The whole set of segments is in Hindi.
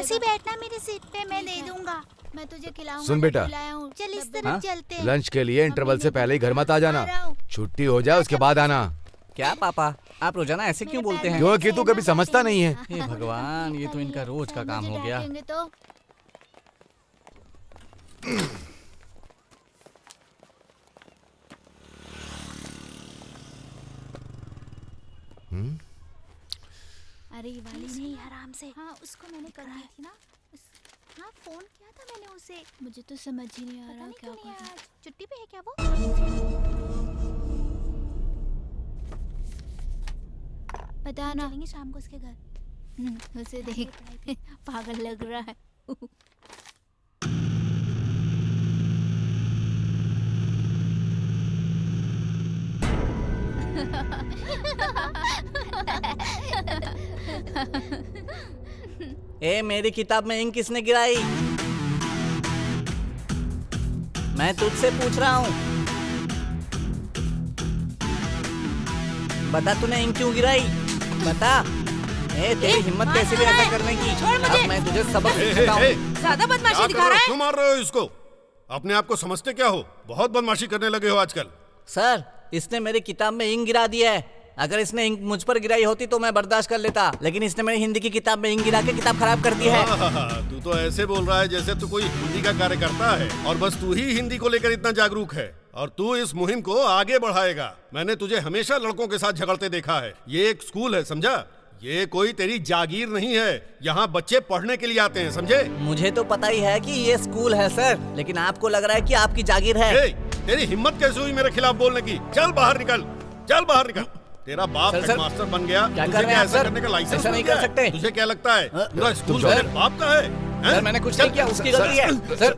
पास ही बैठना मेरी सीट पे, मैं दे दूंगा। मैं तुझे खिलाऊंगा। सुन बेटा, चल इस तरफ चलते हैं। लंच के लिए इंटरवल से पहले ही घर मत आ जाना। छुट्टी हो जाए उसके बाद आना। क्या पापा, आप रोजाना ऐसे क्यों बोलते हैं? क्योंकि तू कभी समझता नहीं है। हे भगवान, ये तो इनका रोज का काम हो गया। तो अरे वाली नहीं, आराम से। हाँ, उसको मैंने करनी थी ना। हाँ, फोन किया था मैंने उसे। मुझे तो समझ ही नहीं आ रहा क्या करूं। छुट्टी पे है क्या वो? पता ना, चलेंगे शाम को उसके घर। उसे देख पागल लग रहा है। ए, मेरी किताब में इंक किसने गिराई? मैं तुझसे पूछ रहा हूँ, बता तूने इंक क्यों गिराई? बता। ए, तेरी हिम्मत कैसे भी ऐसा करने की? अब मैं तुझे सबक सिखाऊं। ज्यादा बदमाशी दिखा रहा है। क्यों मार रहे हो इसको? अपने आप को समझते क्या हो? बहुत बदमाशी करने लगे हो आजकल। सर, इसने मेरी किताब में इंक गिरा दिया है। अगर इसने इंक मुझ पर गिराई होती तो मैं बर्दाश्त कर लेता, लेकिन इसने मेरी हिंदी की किताब में इंक गिरा के किताब खराब कर दी है। तू तो ऐसे बोल रहा है जैसे तू कोई हिंदी का कार्यकर्ता है और बस तू ही हिंदी को लेकर इतना जागरूक है और तू इस मुहिम को आगे बढ़ाएगा। मैंने तुझे हमेशा लड़कों के साथ झगड़ते देखा है। ये एक स्कूल है, समझा? ये कोई तेरी जागीर नहीं है। यहाँ बच्चे पढ़ने के लिए आते हैं, समझे? मुझे तो पता ही है कि ये स्कूल है सर, लेकिन आपको लग रहा है कि आपकी जागीर है। तेरी हिम्मत कैसे हुई मेरे खिलाफ बोलने की? चल बाहर निकल, चल बाहर निकल। तेरा बाप हेडमास्टर बन गया, क्या तुझे कर रहे हैं ऐसा सर? करने का लाइसेंस ऐसा नहीं कर सकते। तुझे क्या लगता है पूरा स्कूल तेरे बाप का है? सर, मैंने कुछ नहीं किया, उसकी गलती है। सर,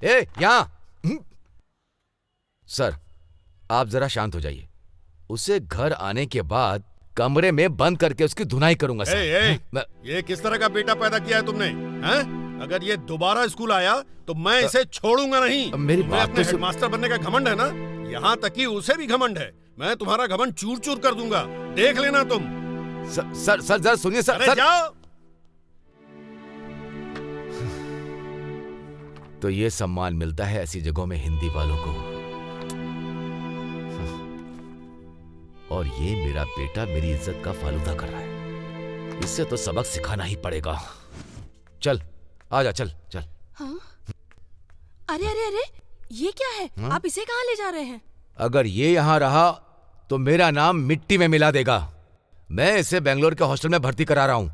ए, यहाँ। सर, आप जरा शांत हो जाइए। उसे घर आने के बाद कमरे में बंद करके उसकी धुनाई करूंगा सर। ये किस तरह का बेटा पैदा किया है तुमने? हैं? अगर ये दोबारा स्कूल आया तो मैं इसे छोड़ूंगा नहीं। मेरी बात अपने हेडमास्टर बनने का घमंड है ना? यहाँ तक कि उसे भी घमंड है। मैं तुम्हारा घमंड चूर चूर कर दूंगा, देख लेना तुम। सर जरा सुनिए सर। अरे जाओ। तो ये सम्मान मिलता है ऐसी जगहों में हिंदी वालों को। और ये मेरा बेटा मेरी इज्जत का फालूदा कर रहा है। इससे तो सबक सिखाना ही पड़ेगा। चल आजा, चल चल। हाँ? अरे अरे अरे, ये क्या है? आप इसे कहाँ ले जा रहे हैं? अगर ये यहाँ रहा तो मेरा नाम मिट्टी में मिला देगा। मैं इसे बेंगलोर के हॉस्टल में भर्ती करा रहा हूँ।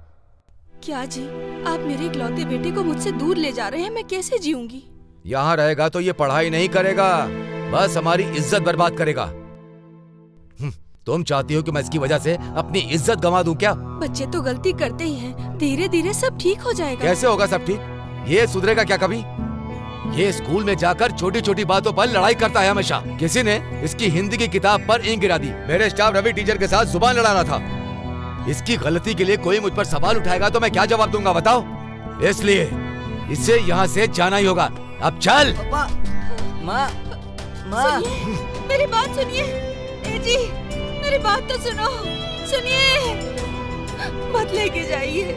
क्या जी, आप मेरे इकलौते बेटे को मुझसे दूर ले जा रहे हैं? मैं कैसे जीऊंगी? यहाँ रहेगा तो ये पढ़ाई नहीं करेगा, बस हमारी इज्जत बर्बाद करेगा। तुम चाहती हो कि मैं इसकी वजह से अपनी इज्जत गंवा दूं क्या? बच्चे तो गलती करते ही हैं, धीरे धीरे सब ठीक हो जाएगा। कैसे होगा सब ठीक? ये सुधरेगा क्या कभी? ये स्कूल में जाकर छोटी छोटी बातों पर लड़ाई करता है हमेशा। किसी ने इसकी हिंदी की किताब पर इंक गिरा दी। मेरे स्टाफ रवि टीचर के साथ जुबान लड़ाना था। इसकी गलती के लिए कोई मुझ पर सवाल उठाएगा तो मैं क्या जवाब दूंगा बताओ? इसलिए इसे यहाँ से जाना ही होगा। अब चल। माँ, मेरी बात सुनिए। ए जी, मेरी बात तो सुनो, सुनिए, मत लेके जाइए।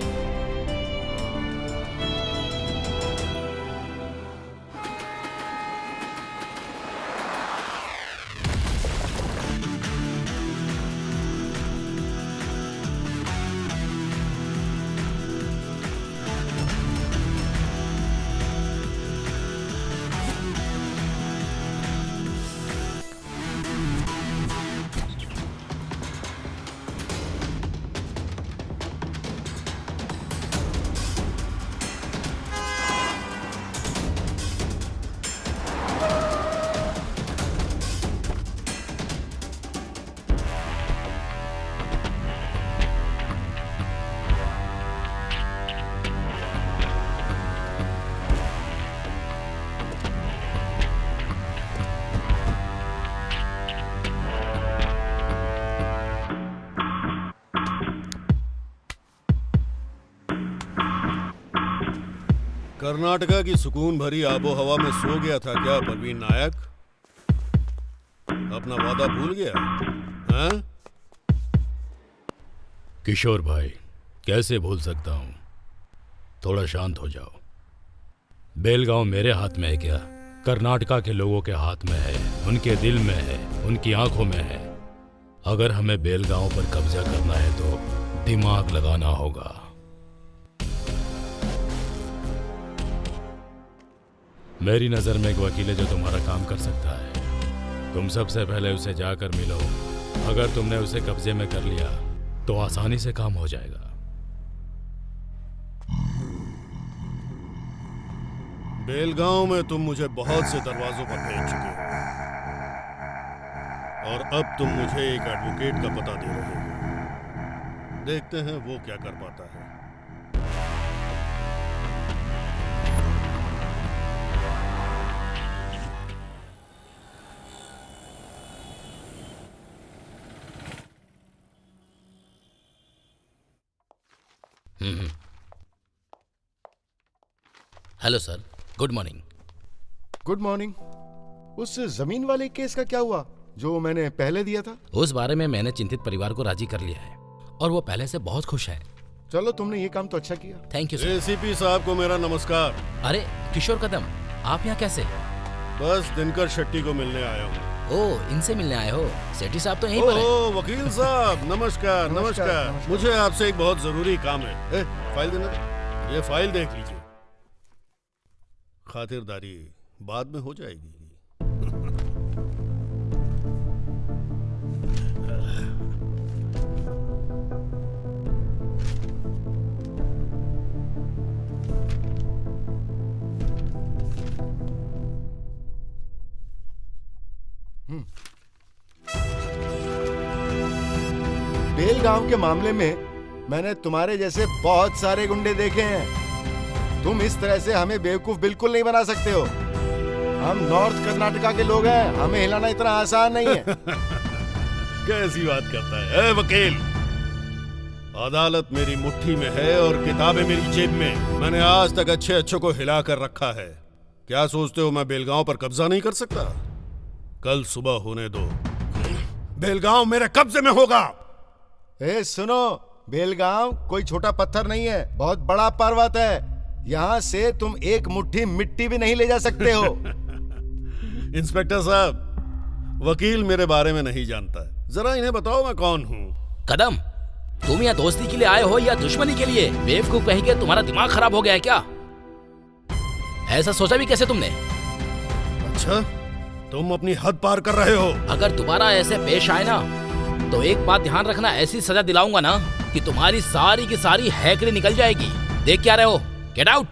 कर्नाटका की सुकून भरी आबो हवा में सो गया था क्या परवीन नायक? अपना वादा भूल गया? हाँ? किशोर भाई, कैसे भूल सकता हूँ? थोड़ा शांत हो जाओ। बेलगांव मेरे हाथ में है क्या? कर्नाटका के लोगों के हाथ में है, उनके दिल में है, उनकी आंखों में है। अगर हमें बेलगांव पर कब्जा करना है तो दिमाग लगाना होगा। मेरी नजर में एक वकील है जो तुम्हारा काम कर सकता है। तुम सबसे पहले उसे जाकर मिलो। अगर तुमने उसे कब्जे में कर लिया तो आसानी से काम हो जाएगा। बेलगांव में तुम मुझे बहुत से दरवाजों पर भेज चुके हो और अब तुम मुझे एक एडवोकेट का पता दे रहे हो। देखते हैं वो क्या कर पाता है। Hello sir, good morning. Good morning. उस जमीन वाले केस का क्या हुआ जो मैंने पहले दिया था? उस बारे में मैंने चिंतित परिवार को राजी कर लिया है और वो पहले से बहुत खुश है। चलो, तुमने ये काम तो अच्छा किया। Thank you sir. एसीपी साहब को मेरा नमस्कार। अरे किशोर कदम, आप यहाँ कैसे? बस दिनकर शेट्टी को मिलने आया हूँ। ओह, इनसे मिलने आए हो? सेठी साहब तो यहीं पर हैं। ओह, वकील साहब नमस्कार। नमस्कार। मुझे आपसे एक बहुत जरूरी काम है। फाइल देना दो। ये फाइल देख लीजिए। खातिरदारी बाद में हो जाएगी। बेलगांव के मामले में मैंने तुम्हारे जैसे बहुत सारे गुंडे देखे हैं। तुम इस तरह से हमें बेवकूफ बिल्कुल नहीं बना सकते हो। हम नॉर्थ कर्नाटका के लोग हैं, हमें हिलाना इतना आसान नहीं है। कैसी बात करता है वकील? अदालत मेरी मुट्ठी में है और किताबें मेरी जेब में। मैंने आज तक अच्छे अच्छों को हिला कर रखा है। क्या सोचते हो मैं बेलगांव पर कब्जा नहीं कर सकता? कल सुबह होने दो, बेलगांव मेरे कब्जे में होगा। सुनो, बेलगांव कोई छोटा पत्थर नहीं है, बहुत बड़ा पर्वत है। यहाँ से तुम एक मुट्ठी मिट्टी भी नहीं ले जा सकते हो। इंस्पेक्टर साहब, वकील मेरे बारे में नहीं जानता है। जरा इन्हें बताओ मैं कौन हूँ। कदम, तुम यहाँ दोस्ती के लिए आए हो या दुश्मनी के लिए? बेवकूफ कहीं के तुम्हारा दिमाग खराब हो गया है क्या? ऐसा सोचा भी कैसे तुमने? अच्छा, तुम अपनी हद पार कर रहे हो। अगर दोबारा ऐसे पेश आए ना तो एक बात ध्यान रखना, ऐसी सजा दिलाऊंगा ना कि तुम्हारी सारी की सारी हैकड़ी निकल जाएगी। देख क्या रहे हो? Get out.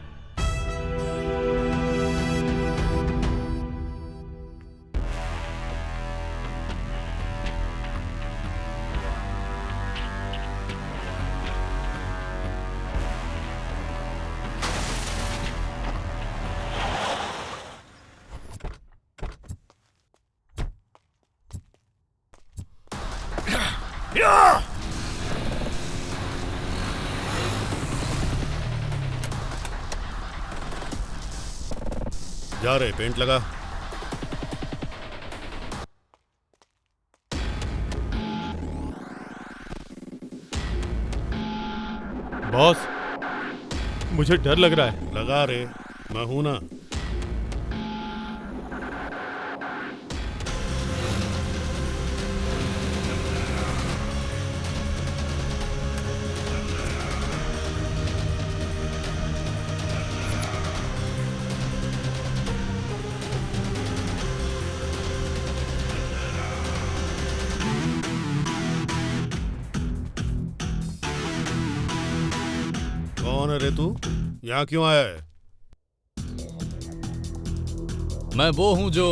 जा रहे, पेंट लगा। बॉस, मुझे डर लग रहा है। लगा रे, मैं हूं ना। कौन है रे तू? यहाँ क्यों आया है? मैं वो हूँ जो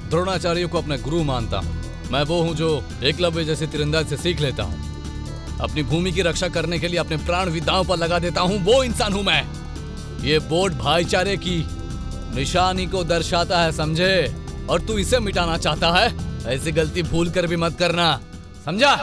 द्रोणाचार्य को अपने गुरु मानता हूँ। मैं वो हूँ जो एकलव्य जैसे तीरंदाज से सीख लेता हूँ। अपनी भूमि की रक्षा करने के लिए अपने प्राण भी दांव पर लगा देता हूँ। वो इंसान हूँ मैं। ये बोर्ड भाईचारे की निशानी को दर्शाता है, समझे? और तू इसे मिटाना चाहता है? ऐसी गलती भूल कर भी मत करना, समझा?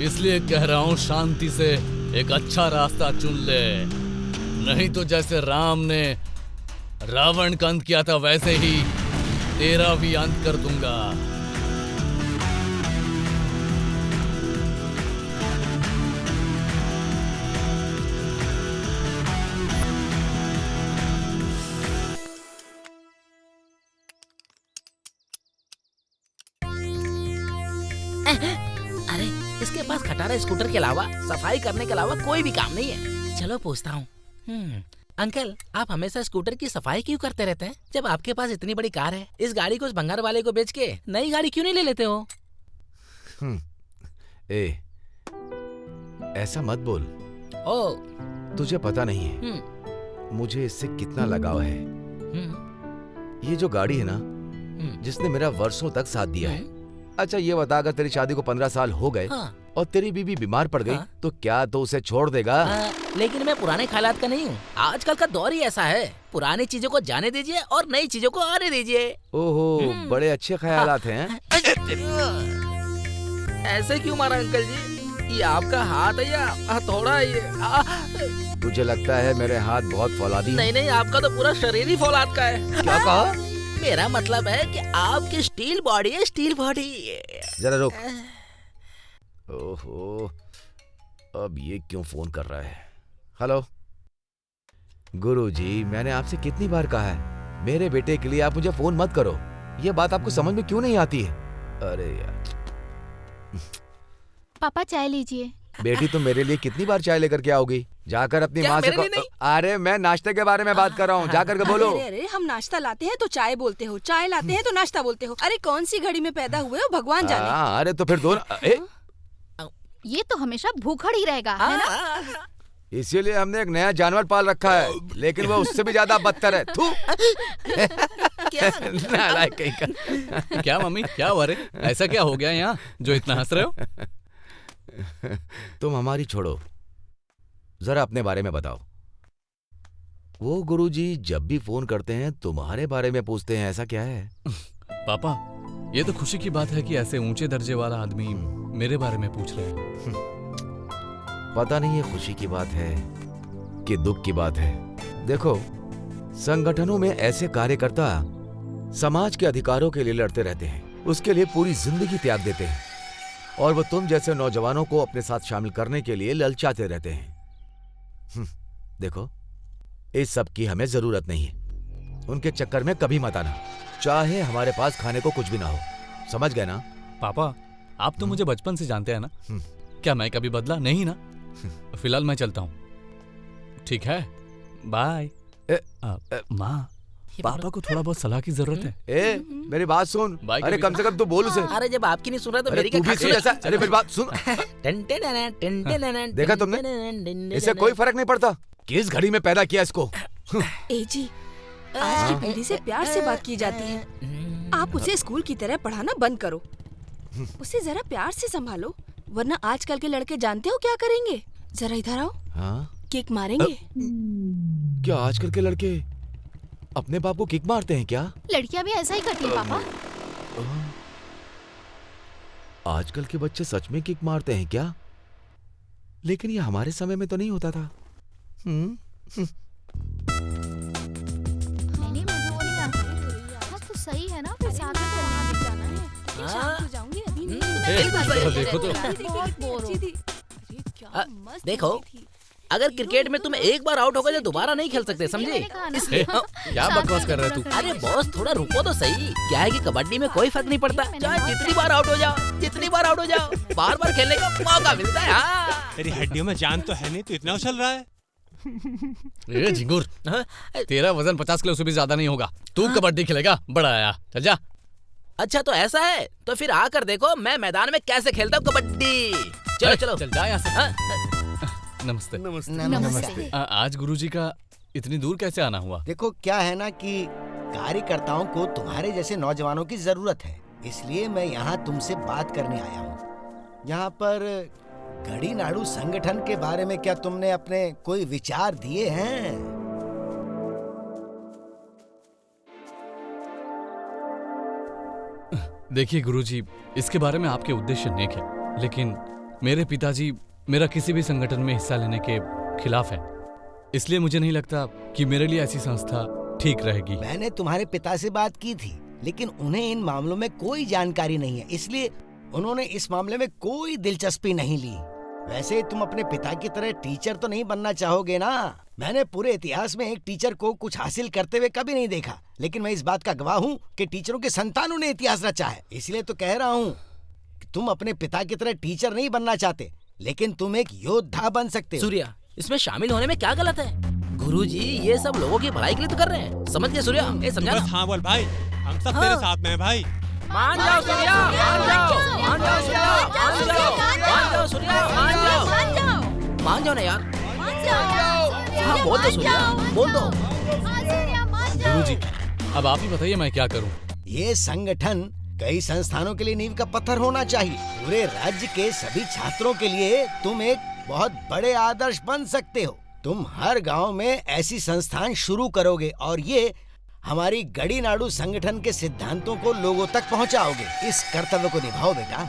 इसलिए कह रहा हूं शांति से एक अच्छा रास्ता चुन ले, नहीं तो जैसे राम ने रावण का अंत किया था वैसे ही तेरा भी अंत कर दूंगा। अरे इसके पास खटारा स्कूटर के अलावा सफाई करने के अलावा कोई भी काम नहीं है। चलो पूछता हूँ। अंकल, आप हमेशा स्कूटर की सफाई क्यों करते रहते हैं जब आपके पास इतनी बड़ी कार है? इस गाड़ी को उस भंगार वाले को बेच के नई गाड़ी क्यों नहीं ले लेते हो? ऐसा मत बोल। ओ, तुझे पता नहीं है मुझे इससे कितना लगाव है। ये जो गाड़ी है ना, जिसने मेरा वर्षों तक साथ दिया है। अच्छा ये बता, अगर तेरी शादी को 15 साल हो गए और तेरी बीवी बीमार पड़ गई तो क्या तो उसे छोड़ देगा? लेकिन मैं पुराने ख्यालात का नहीं हूँ। आजकल का दौर ही ऐसा है, पुरानी चीजों को जाने दीजिए और नई चीजों को आने दीजिए। ओहो, बड़े अच्छे ख्यालात हैं। ऐसे क्यों मारा अंकल जी? ये आपका हाथ है या हथौड़ा है ये? तुझे लगता है मेरे हाथ बहुत फौलादी? नहीं नहीं, आपका तो पूरा शरीर ही फौलाद का है। क्या कहा? मेरा मतलब है कि आपकी स्टील बॉडी है, स्टील बॉडी। जरा रुक। ओहो, अब ये क्यों फोन कर रहा है? हेलो गुरुजी, मैंने आपसे कितनी बार कहा है मेरे बेटे के लिए आप मुझे फोन मत करो। ये बात आपको समझ में क्यों नहीं आती है? अरे यार। पापा चाय लीजिए। बेटी तुम मेरे लिए कितनी बार चाय लेकर के आओगी? जाकर अपनी माँ से अरे मैं नाश्ते के बारे में बात कर रहा हूँ, जाकर के बोलो। अरे हम नाश्ता लाते हैं तो चाय बोलते हो, चाय लाते हैं तो नाश्ता बोलते हो। अरे कौन सी घड़ी में पैदा हुए हो भगवान जाने। अरे तो फिर दोनों ये तो हमेशा भूखड़ ही रहेगा, है ना? इसीलिए हमने एक नया जानवर पाल रखा है, लेकिन वो उससे भी ज्यादा बदतर है। थू। नालायक कहीं का। क्या मम्मी, क्या हुआ रे? ऐसा क्या हो गया यहाँ जो इतना हंस रहे हो? तुम हमारी छोड़ो, जरा अपने बारे में बताओ। वो गुरुजी जब भी फोन करते हैं तुम्हारे बारे में पूछते हैं, ऐसा क्या है? पापा, ये तो खुशी की बात है कि ऐसे ऊंचे दर्जे वाला आदमी मेरे बारे में पूछ रहे हैं। पता नहीं ये खुशी की बात है कि दुख की बात है। देखो, संगठनों में ऐसे कार्यकर्ता समाज के अधिकारों के लिए लड़ते रहते हैं, उसके लिए पूरी जिंदगी त्याग देते हैं, और वो तुम जैसे नौजवानों को अपने साथ शामिल करने के लिए ललचाते रहते हैं। देखो, इस सब की हमें जरूरत नहीं है। उनके चक्कर में कभी मत आना, चाहे हमारे पास खाने को कुछ भी ना हो। समझ गए ना? पापा, आप तो मुझे बचपन से जानते हैं ना। क्या मैं कभी बदला नहीं ना? फिलहाल मैं चलता हूँ, ठीक है? बाय। माँ, पापा को थोड़ा बहुत सलाह की जरूरत है। मेरी बात सुन। अरे कम से कम तू बोल उसे। अरे जब आपकी नहीं सुन रहा तो मेरी क्या सुन ऐसा? अरे मेरी बात सुन। देखा तुमने, इससे कोई फर्क नहीं पड़ता किस घड़ी में पैदा किया इसको। ए जी, आज की पीढ़ी से प्यार से बात की जाती है। आप उसे स्कूल की तरह पढ़ाना बंद करो, उसे जरा प्यार से संभालो, वरना आजकल के लड़के जानते हो क्या करेंगे? जरा इधर आओ। किक मारेंगे। क्या आजकल के लड़के अपने बाप को किक मारते हैं क्या? लड़कियां भी ऐसा ही करती हैं पापा। आजकल के बच्चे सच में किक मारते हैं क्या? लेकिन ये हमारे समय में तो नहीं होता था। नहीं, मुझे वो नहीं आता। तो सही है ना, फिर साथ में जाना है। शाम को जाऊंगी, अभी नहीं। देखो तो। देखो, अगर क्रिकेट में तुम एक बार आउट हो गए तो दोबारा नहीं खेल सकते, समझे? क्या बकवास कर रहे तू? अरे बॉस, थोड़ा रुको तो सही। क्या है कि कबड्डी में कोई फर्क नहीं पड़ता, चाहे जितनी बार आउट हो जाओ, जितनी बार आउट हो जाओ, बार बार खेलने का मौका मिलता है। तेरी हड्डियों में जान तो है नहीं, तो इतना उछल रहा है। ए झिंगुर, तेरा वजन 50 किलो से भी ज्यादा नहीं होगा। तू कबड्डी खेलेगा? बड़ा आया, चल जा। अच्छा तो ऐसा है, तो फिर आकर देखो मैं मैदान में कैसे खेलता हूँ कबड्डी। चलो चलो चल जा यहाँ से। नमस्ते। नमस्ते। आज गुरुजी का इतनी दूर कैसे आना हुआ? देखो क्या है ना कि कार्यकर्ताओं को तुम्हारे जैसे नौजवानों की जरूरत है, इसलिए मैं यहाँ तुमसे बात करने आया हूँ। यहाँ पर गड़ी नाड़ू संगठन के बारे में क्या तुमने अपने कोई विचार दिए हैं? देखिए गुरुजी, इसके बारे में आपके उद्देश्य नेक है, लेकिन मेरे पिताजी मेरा किसी भी संगठन में हिस्सा लेने के खिलाफ है, इसलिए मुझे नहीं लगता कि मेरे लिए ऐसी संस्था ठीक रहेगी। मैंने तुम्हारे पिता से बात की थी, लेकिन उन्हें इन मामलों में कोई जानकारी नहीं है, इसलिए उन्होंने इस मामले में कोई दिलचस्पी नहीं ली। वैसे तुम अपने पिता की तरह टीचर तो नहीं बनना चाहोगे ना? मैंने पूरे इतिहास में एक टीचर को कुछ हासिल करते हुए कभी नहीं देखा, लेकिन मैं इस बात का गवाह हूँ कि टीचरों के संतानों ने इतिहास रचा है। इसलिए तो कह रहा हूँ कि तुम अपने पिता की तरह टीचर नहीं बनना चाहते, लेकिन तुम एक योद्धा बन सकते हो। सूर्या, इसमें शामिल होने में क्या गलत है? गुरुजी ये सब लोगों की भलाई के लिए तो कर रहे हैं, समझ गए सूर्या? ये समझा ना? हाँ बोल भाई, हम सब तेरे साथ में हैं भाई। मान जाओ सूर्या, मान जाओ, मान जाओ सूर्या, मान जाओ, मान जाओ सूर्या, मान जाओ ना यार। हाँ बोल दो सूर्या, बोल दो। गुरुजी, अब आप ही बताइए मैं क्या करूं? ये संगठन कई संस्थानों के लिए नींव का पत्थर होना चाहिए। पूरे राज्य के सभी छात्रों के लिए तुम एक बहुत बड़े आदर्श बन सकते हो। तुम हर गांव में ऐसी संस्थान शुरू करोगे और ये हमारी गड़ी नाड़ू संगठन के सिद्धांतों को लोगों तक पहुंचाओगे। इस कर्तव्य को निभाओ बेटा।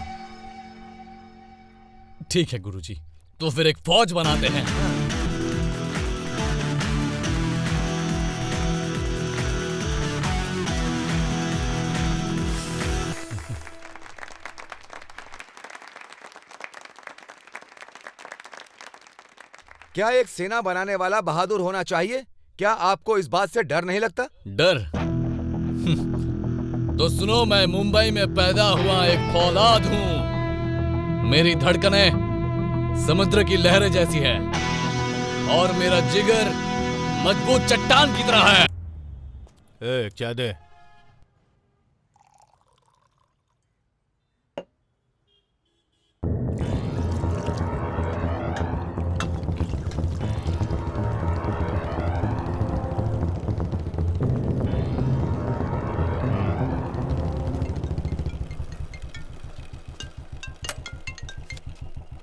ठीक है गुरुजी, तो फिर एक फौज बनाते हैं। क्या एक सेना बनाने वाला बहादुर होना चाहिए? क्या आपको इस बात से डर नहीं लगता? डर? तो सुनो, मैं मुंबई में पैदा हुआ एक फौलाद हूँ। मेरी धड़कनें समुद्र की लहरें जैसी है और मेरा जिगर मजबूत चट्टान की तरह है। क्या दे?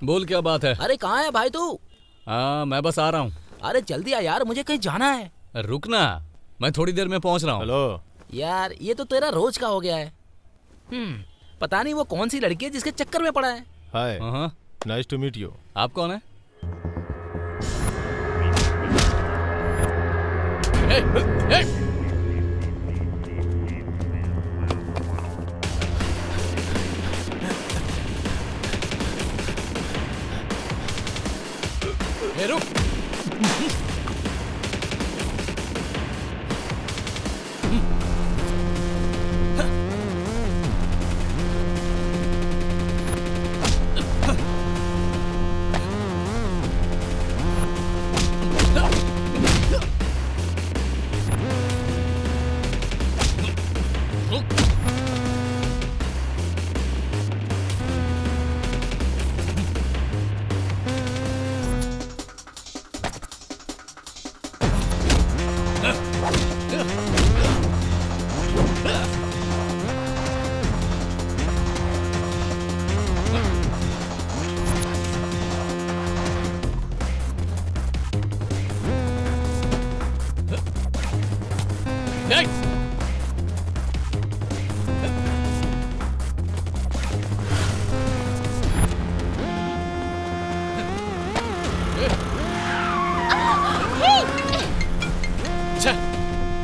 बोल क्या बात है? अरे कहाँ है भाई तू? हाँ मैं बस आ रहा हूँ। अरे जल्दी आ यार, मुझे कहीं जाना है। रुकना, मैं थोड़ी देर में पहुँच रहा हूँ। हेलो यार ये तो तेरा रोज का हो गया है। पता नहीं वो कौन सी लड़की है जिसके चक्कर में पड़ा है। हाय, हाँ नाइस टू मीट यू। आप कौन है? रुक।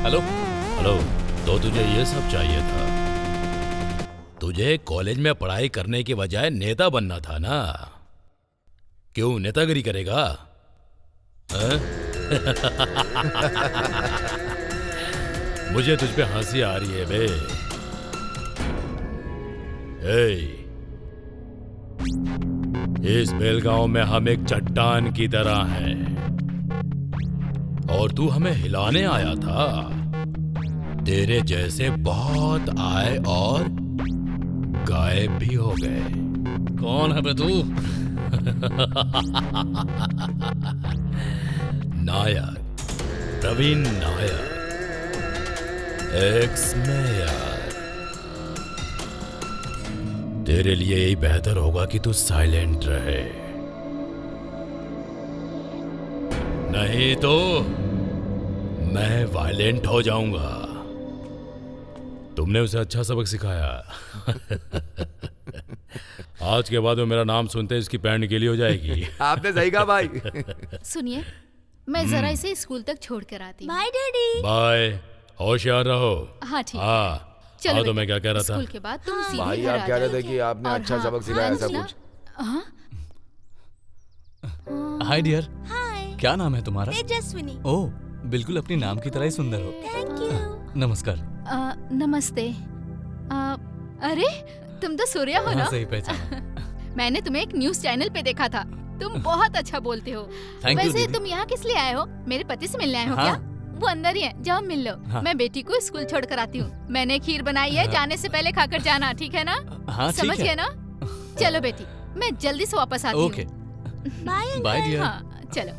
हेलो हेलो, तो तुझे ये सब चाहिए था? तुझे कॉलेज में पढ़ाई करने के बजाय नेता बनना था ना? क्यों नेतागिरी करेगा? मुझे तुझ पे हंसी आ रही है बे। इस बेलगांव में हम एक चट्टान की तरह हैं और तू हमें हिलाने आया था। तेरे जैसे बहुत आए और गायब भी हो गए। कौन है बे तू? Nair, Praveen Nair, ex mayor. तेरे लिए यही बेहतर होगा कि तू साइलेंट रहे, नहीं तो मैं वायलेंट हो जाऊंगा। तुमने उसे अच्छा सबक सिखाया। आज के बाद वो मेरा नाम सुनते इसकी पैंट गीली हो जाएगी। आपने सही कहा भाई। सुनिए, मैं जरा इसे स्कूल तक छोड़ कर आती हूँ। Bye daddy. बाय, होशियार रहो। हाँ ठीक है। हाँ चलो तो मैं क्या कह रहा था? स्कूल के बाद तुम सीधे भाई घर आप आ कह रहे जाओ। थे कि आपने और अच्छा हाँ, सबक सिखाया, ऐसा अंजना, कुछ? हाँ? हाय डियर, हाय, क्या नाम है तुम्हारा? तेजस्विनी। ओह, बिल्कुल अपनी नाम की तरह ही सुंदर हो। Thank you. नमस्कार। नमस्ते। अरे तुम तो सूर्या हो ना? हाँ, सही पहचाना। मैंने तुम्हें एक न्यूज चैनल पे देखा था। तुम बहुत अच्छा बोलते हो। Thank you, वैसे दीदी। तुम यहाँ किस लिए आए हो? मेरे पति से मिलने आए हो हाँ। क्या? वो अंदर ही है, जाओ मिल लो। हाँ। मैं बेटी को स्कूल छोड़ कर आती हूँ। मैंने खीर बनाई है, जाने से पहले खाकर जाना, ठीक है ना? हाँ, ठीक समझ है। गए ना? चलो बेटी, मैं जल्दी से वापस आती हूँ। Okay, bye bye dear. हाँ चलो।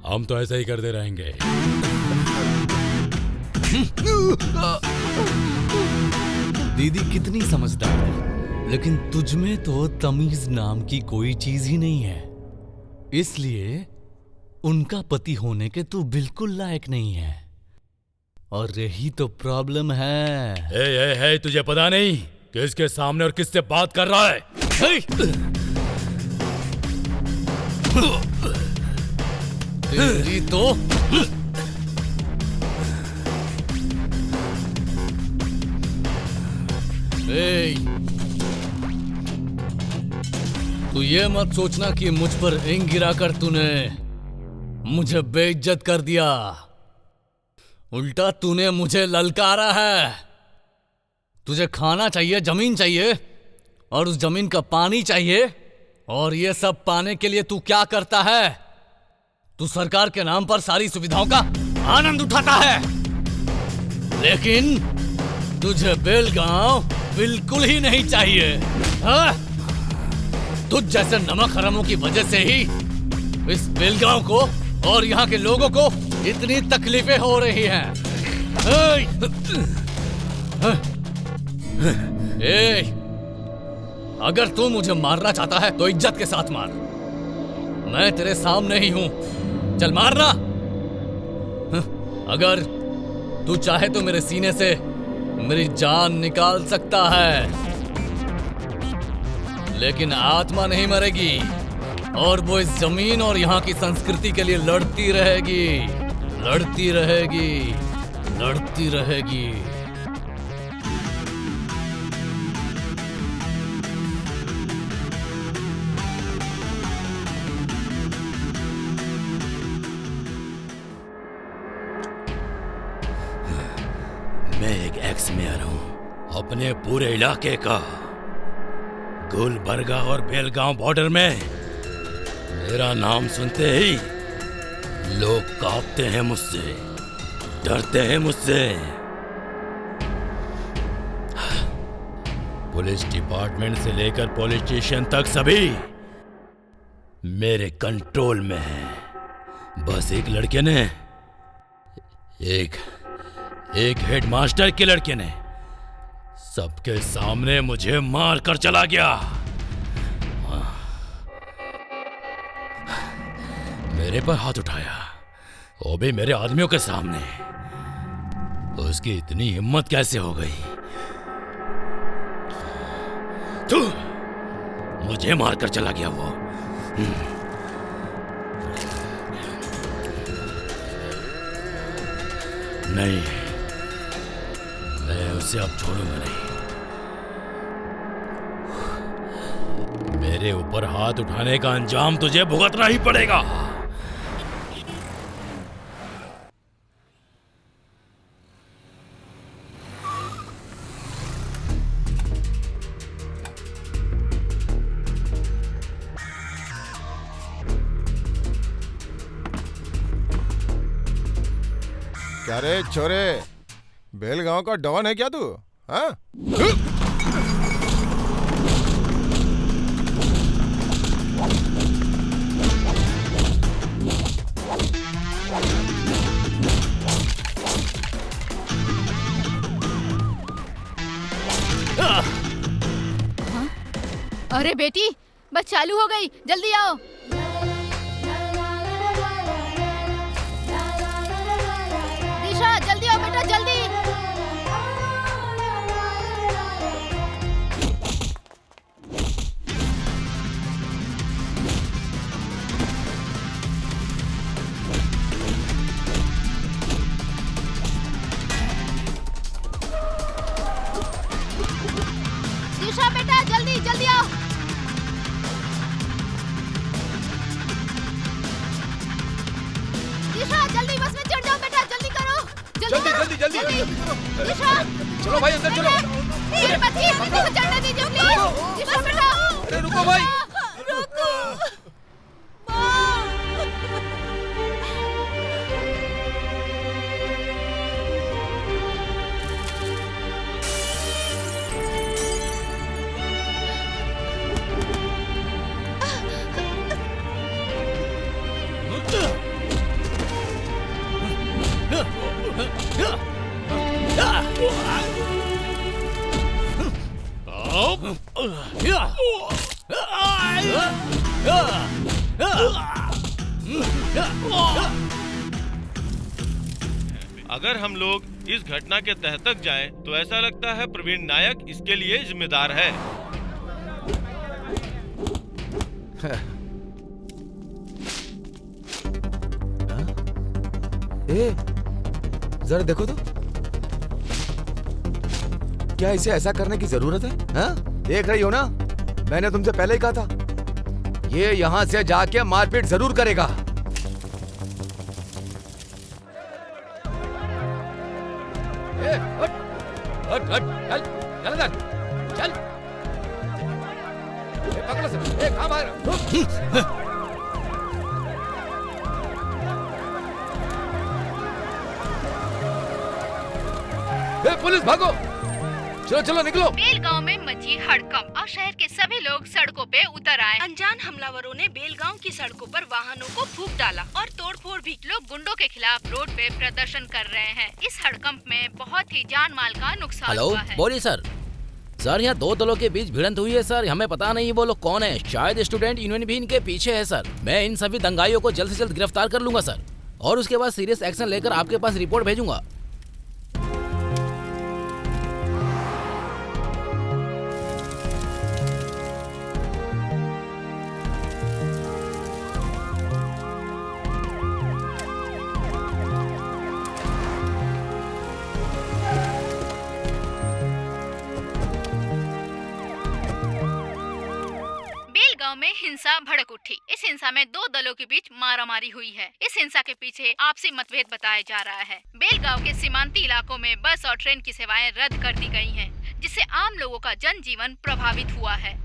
हम तो ऐसा ही करते रहेंगे। दीदी कितनी समझदार है, लेकिन तुझमें तो तमीज नाम की कोई चीज ही नहीं है, इसलिए उनका पति होने के तू बिल्कुल लायक नहीं है। और यही तो प्रॉब्लम है। हे, तुझे पता नहीं किसके सामने और किससे बात कर रहा है? तेरी तो तू ये मत सोचना कि मुझ पर इंग गिराकर तूने मुझे बेइज्जत कर दिया। उल्टा तूने मुझे ललकारा है। तुझे खाना चाहिए, जमीन चाहिए, और उस जमीन का पानी चाहिए, और ये सब पाने के लिए तू क्या करता है? तू सरकार के नाम पर सारी सुविधाओं का आनंद उठाता है, लेकिन तुझे बेलगांव बिल्कुल ही नहीं चाहिए। हाँ? तुझ जैसे नमक हरामों की वजह से ही इस बेलगांव को और यहाँ के लोगों को इतनी तकलीफें हो रही हैं। अगर तू मुझे मारना चाहता है तो इज्जत के साथ मार। मैं तेरे सामने ही हूं, चल मारना। अगर तू चाहे तो मेरे सीने से मेरी जान निकाल सकता है, लेकिन आत्मा नहीं मरेगी, और वो इस जमीन और यहाँ की संस्कृति के लिए लड़ती रहेगी, लड़ती रहेगी, लड़ती रहेगी। मैं एक एक्स मेयर हूँ अपने पूरे इलाके का। गुलबर्गा और बेलगांव बॉर्डर में मेरा नाम सुनते ही लोग कांपते हैं मुझसे, डरते हैं मुझसे। पुलिस डिपार्टमेंट से लेकर पुलिस स्टेशन तक सभी मेरे कंट्रोल में है। बस एक लड़के ने, एक हेडमास्टर के लड़के ने सबके सामने मुझे मार कर चला गया। मेरे पर हाथ उठाया, वो भी मेरे आदमियों के सामने। उसकी इतनी हिम्मत कैसे हो गई? तू मुझे मार कर चला गया वो। नहीं, मैं उसे अब छोड़ूंगा नहीं। मेरे ऊपर हाथ उठाने का अंजाम तुझे भुगतना ही पड़ेगा। क्या रे छोरे, बेलगांव का डॉन है क्या तू? हाँ? अरे बेटी बस चालू हो गई, जल्दी आओ। दिशा जल्दी आओ बेटा, जल्दी। दिशा बेटा जल्दी जल्दी आओ। दिशा जल्दी बस में चढ़ जाओ बेटा, जल्दी करो। जल्दी जल्दी जल्दी दिशा चलो भाई अंदर चलो। ये मत चढ़ने दीजिए प्लीज। बस बेटा अरे रुको भाई। रुको। अगर हम लोग इस घटना के तह तक जाएं, तो ऐसा लगता है प्रवीण नायक इसके लिए जिम्मेदार है। ए, जरा देखो तो, क्या इसे ऐसा करने की जरूरत है? हाँ? देख रही हो ना, मैंने तुमसे पहले ही कहा था, ये यहाँ से जाके मारपीट जरूर करेगा। हट, चल, चल अंदर, चल। पकड़ो से, कहाँ भाग रहे हो? पुलिस भागो, चलो चलो निकलो। बेलगांव में मची हड़कंप और शहर के सभी लोग सड़कों पे उतर आए। अनजान हमलावरों ने बेलगांव की सड़कों पर वाहनों को फूंक डाला और तोड़फोड़ भी। लोग गुंडों के खिलाफ रोड पे प्रदर्शन कर रहे हैं। इस हड़कंप में बहुत ही जान माल का नुकसान हुआ है। बोलिए सर। सर यहाँ दो दलों के बीच भिड़ंत हुई है सर, हमें पता नहीं वो लोग कौन है। शायद स्टूडेंट यूनियन भी इनके पीछे है सर। मैं इन सभी दंगाइयों को जल्द से जल्द गिरफ्तार कर लूंगा सर, और उसके बाद सीरियस एक्शन लेकर आपके पास रिपोर्ट भेजूंगा। में हिंसा भड़क उठी। इस हिंसा में दो दलों के बीच मारामारी हुई है। इस हिंसा के पीछे आपसी मतभेद बताया जा रहा है। बेलगांव के सीमांती इलाकों में बस और ट्रेन की सेवाएं रद्द कर दी गई हैं, जिससे आम लोगों का जनजीवन प्रभावित हुआ है।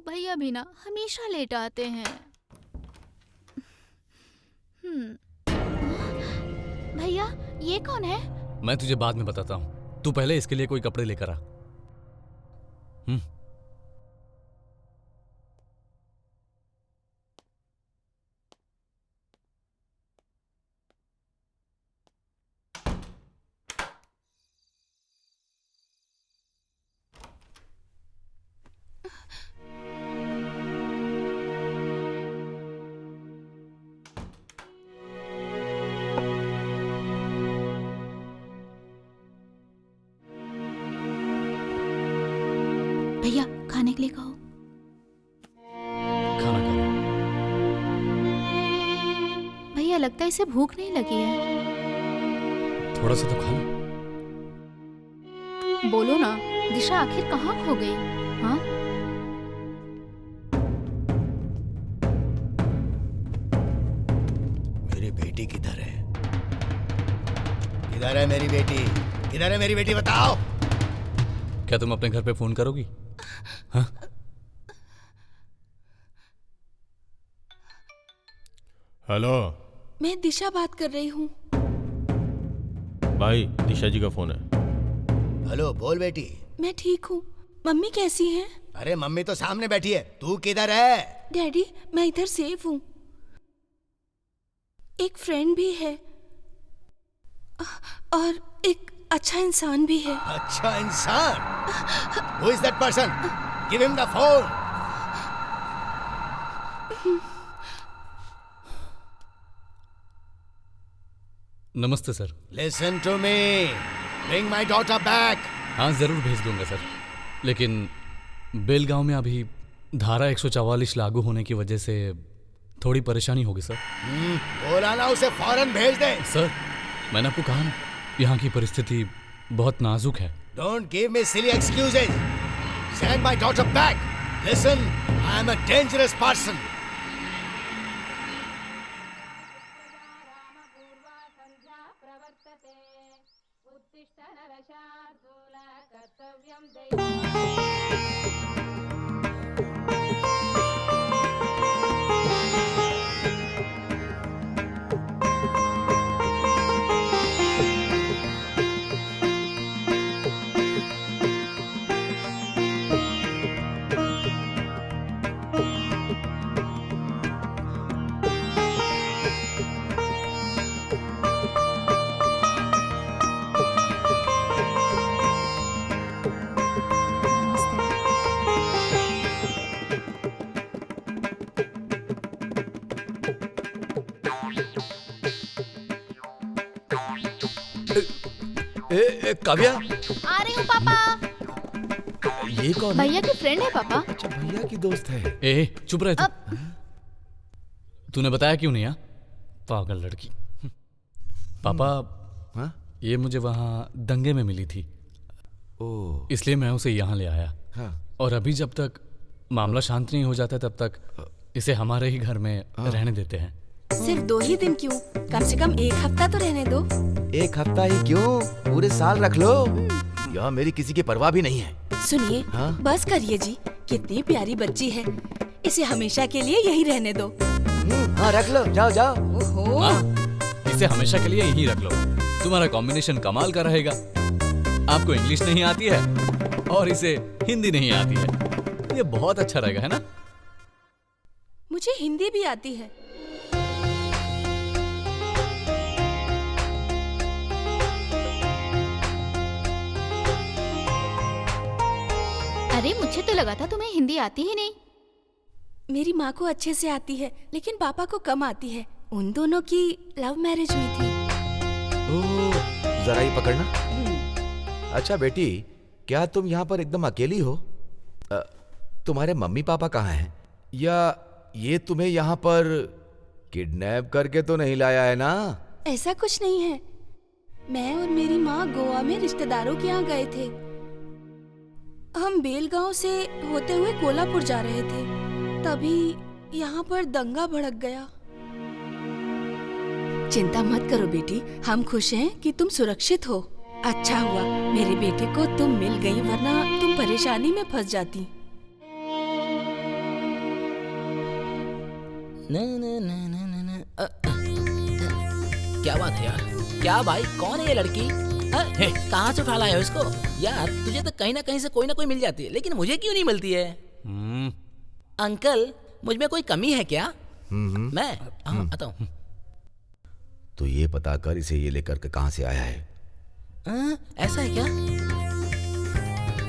भैया भी ना हमेशा लेट आते हैं। भैया ये कौन है? मैं तुझे बाद में बताता हूँ, तू पहले इसके लिए कोई कपड़े लेकर आ। भैया खाने के लिए कहो। खाना खा लो। भैया लगता है इसे भूख नहीं लगी है। थोड़ा सा तो खा लो। बोलो ना, दिशा आखिर कहाँ खो गई? हाँ मेरी बेटी किधर है? किधर है मेरी बेटी? किधर है मेरी बेटी, बताओ। क्या तुम अपने घर पे फोन करोगी? हाँ? हेलो मैं दिशा बात कर रही हूँ। भाई, दिशा जी का फोन है। हेलो, बोल बेटी। मैं ठीक हूँ। मम्मी कैसी हैं? अरे मम्मी तो सामने बैठी है, तू किधर है? डैडी मैं इधर सेफ हूँ। एक फ्रेंड भी है और एक अच्छा इंसान भी है। अच्छा इंसान? Who is that person? Give him the phone. नमस्ते sir. Listen to me. Bring my daughter back. हाँ जरूर भेज दूंगा सर, लेकिन बेलगांव में अभी धारा 144 लागू होने की वजह से थोड़ी परेशानी होगी सर। बोला ना उसे फौरन भेज दे। सर मैंने आपको कहा ना, यहाँ की परिस्थिति बहुत नाजुक है। Don't give me silly excuses. Send my daughter back. Listen, I am a dangerous person. Kavya, आ रही हूँ पापा। ये कौन है? भैया की फ्रेंड है पापा। अच्छा भैया की दोस्त है। ए चुप रहे तू। तूने बताया क्यों नहीं? पागल लड़की। पापा हाँ? ये मुझे वहाँ दंगे में मिली थी, इसलिए मैं उसे यहाँ ले आया। हाँ। और अभी जब तक मामला शांत नहीं हो जाता तब तक इसे हमारे ही घर में रहने देते हैं। सिर्फ 2 ही दिन क्यों, कम से कम 1 हफ्ता तो रहने दो। 1 हफ्ता ही क्यों, पूरे साल रख लो। यहाँ मेरी किसी की परवाह भी नहीं है। सुनिए, हाँ? बस करिए जी, कितनी प्यारी बच्ची है, इसे हमेशा के लिए यही रहने दो। हाँ रख लो, जाओ जाओ। ओहो। इसे हमेशा के लिए यहीं रख लो। तुम्हारा कॉम्बिनेशन कमाल का रहेगा। आपको इंग्लिश नहीं आती है और इसे हिंदी नहीं आती है, ये बहुत अच्छा रहेगा, है ना? मुझे हिंदी भी आती है। अरे मुझे तो लगा था तुम्हें हिंदी आती ही नहीं। मेरी माँ को अच्छे से आती है, लेकिन पापा को कम आती है। उन दोनों की लव मैरिज हुई थी। ओह, जरा ही पकड़ना। अच्छा बेटी, क्या तुम यहाँ पर एकदम अकेली हो? तुम्हारे मम्मी पापा कहाँ हैं? या ये तुम्हें यहाँ पर किडनैप करके तो नहीं लाया है ना? ऐसा कुछ नहीं है। मैं और मेरी माँ गोवा में रिश्तेदारों के यहाँ गए थे। हम बेलगांव से होते हुए कोल्हापुर जा रहे थे, तभी यहाँ पर दंगा भड़क गया। चिंता मत करो बेटी, हम खुश हैं कि तुम सुरक्षित हो। अच्छा हुआ मेरी बेटी को तुम मिल गई, वरना तुम परेशानी में फंस जाती। क्या बात है यार? क्या भाई, कौन है ये लड़की? कहाँ से उठा लाया हो इसको? यार तुझे तो कहीं ना कहीं से कोई ना कोई मिल जाती है, लेकिन मुझे क्यों नहीं मिलती है? अंकल, मुझ में कोई कमी है क्या? मैं आता हूँ। तो ये पता कर इसे ये लेकर के कहाँ से आया है। ऐसा है क्या?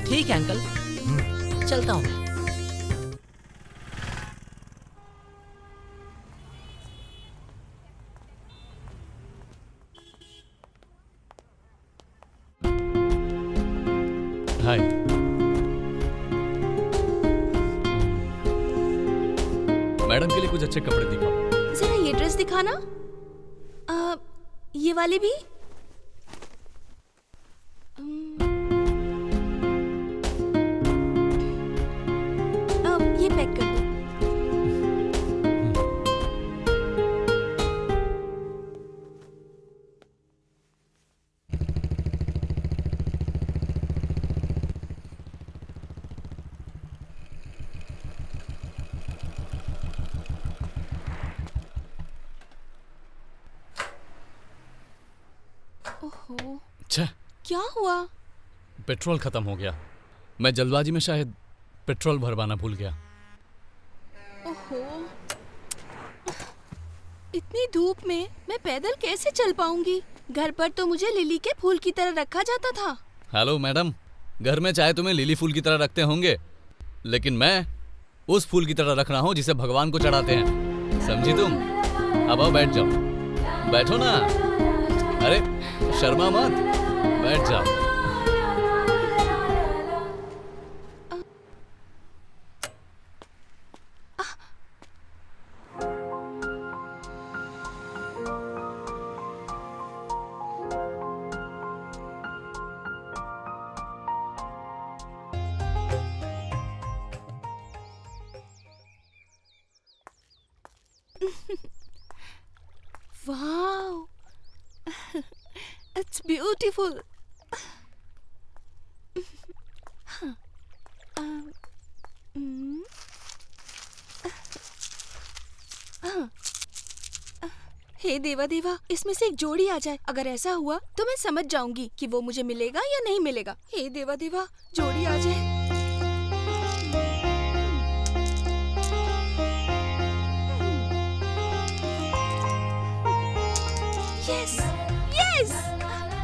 ठीक है अंकल, चलता हूँ मैं। हाय। मैडम के लिए कुछ अच्छे कपड़े दिखाओ। जरा ये ड्रेस दिखाना। ये वाली भी। ये पैक कर दो। ओहो, क्या हुआ? पेट्रोल खत्म हो गया। मैं जल्दबाजी में शायद पेट्रोल भरवाना भूल गया। ओहो, इतनी धूप में मैं पैदल कैसे चल पाऊंगी? घर पर तो मुझे लिली के फूल की तरह रखा जाता था। हेलो मैडम, घर में चाहे तुम्हें लिली फूल की तरह रखते होंगे, लेकिन मैं उस फूल की तरह रख रहा हूँ जिसे भगवान को चढ़ाते हैं। समझी तुम? अब आओ, बैठ जाओ। बैठो ना। अरे शर्मा मत, बैठ जाओ। Wow, it's beautiful. हे देवा देवा, इसमें से एक जोड़ी आ जाए। अगर ऐसा हुआ तो मैं समझ जाऊंगी कि वो मुझे मिलेगा या नहीं मिलेगा। हे देवा देवा, जोड़ी आ जाए। यस, यस,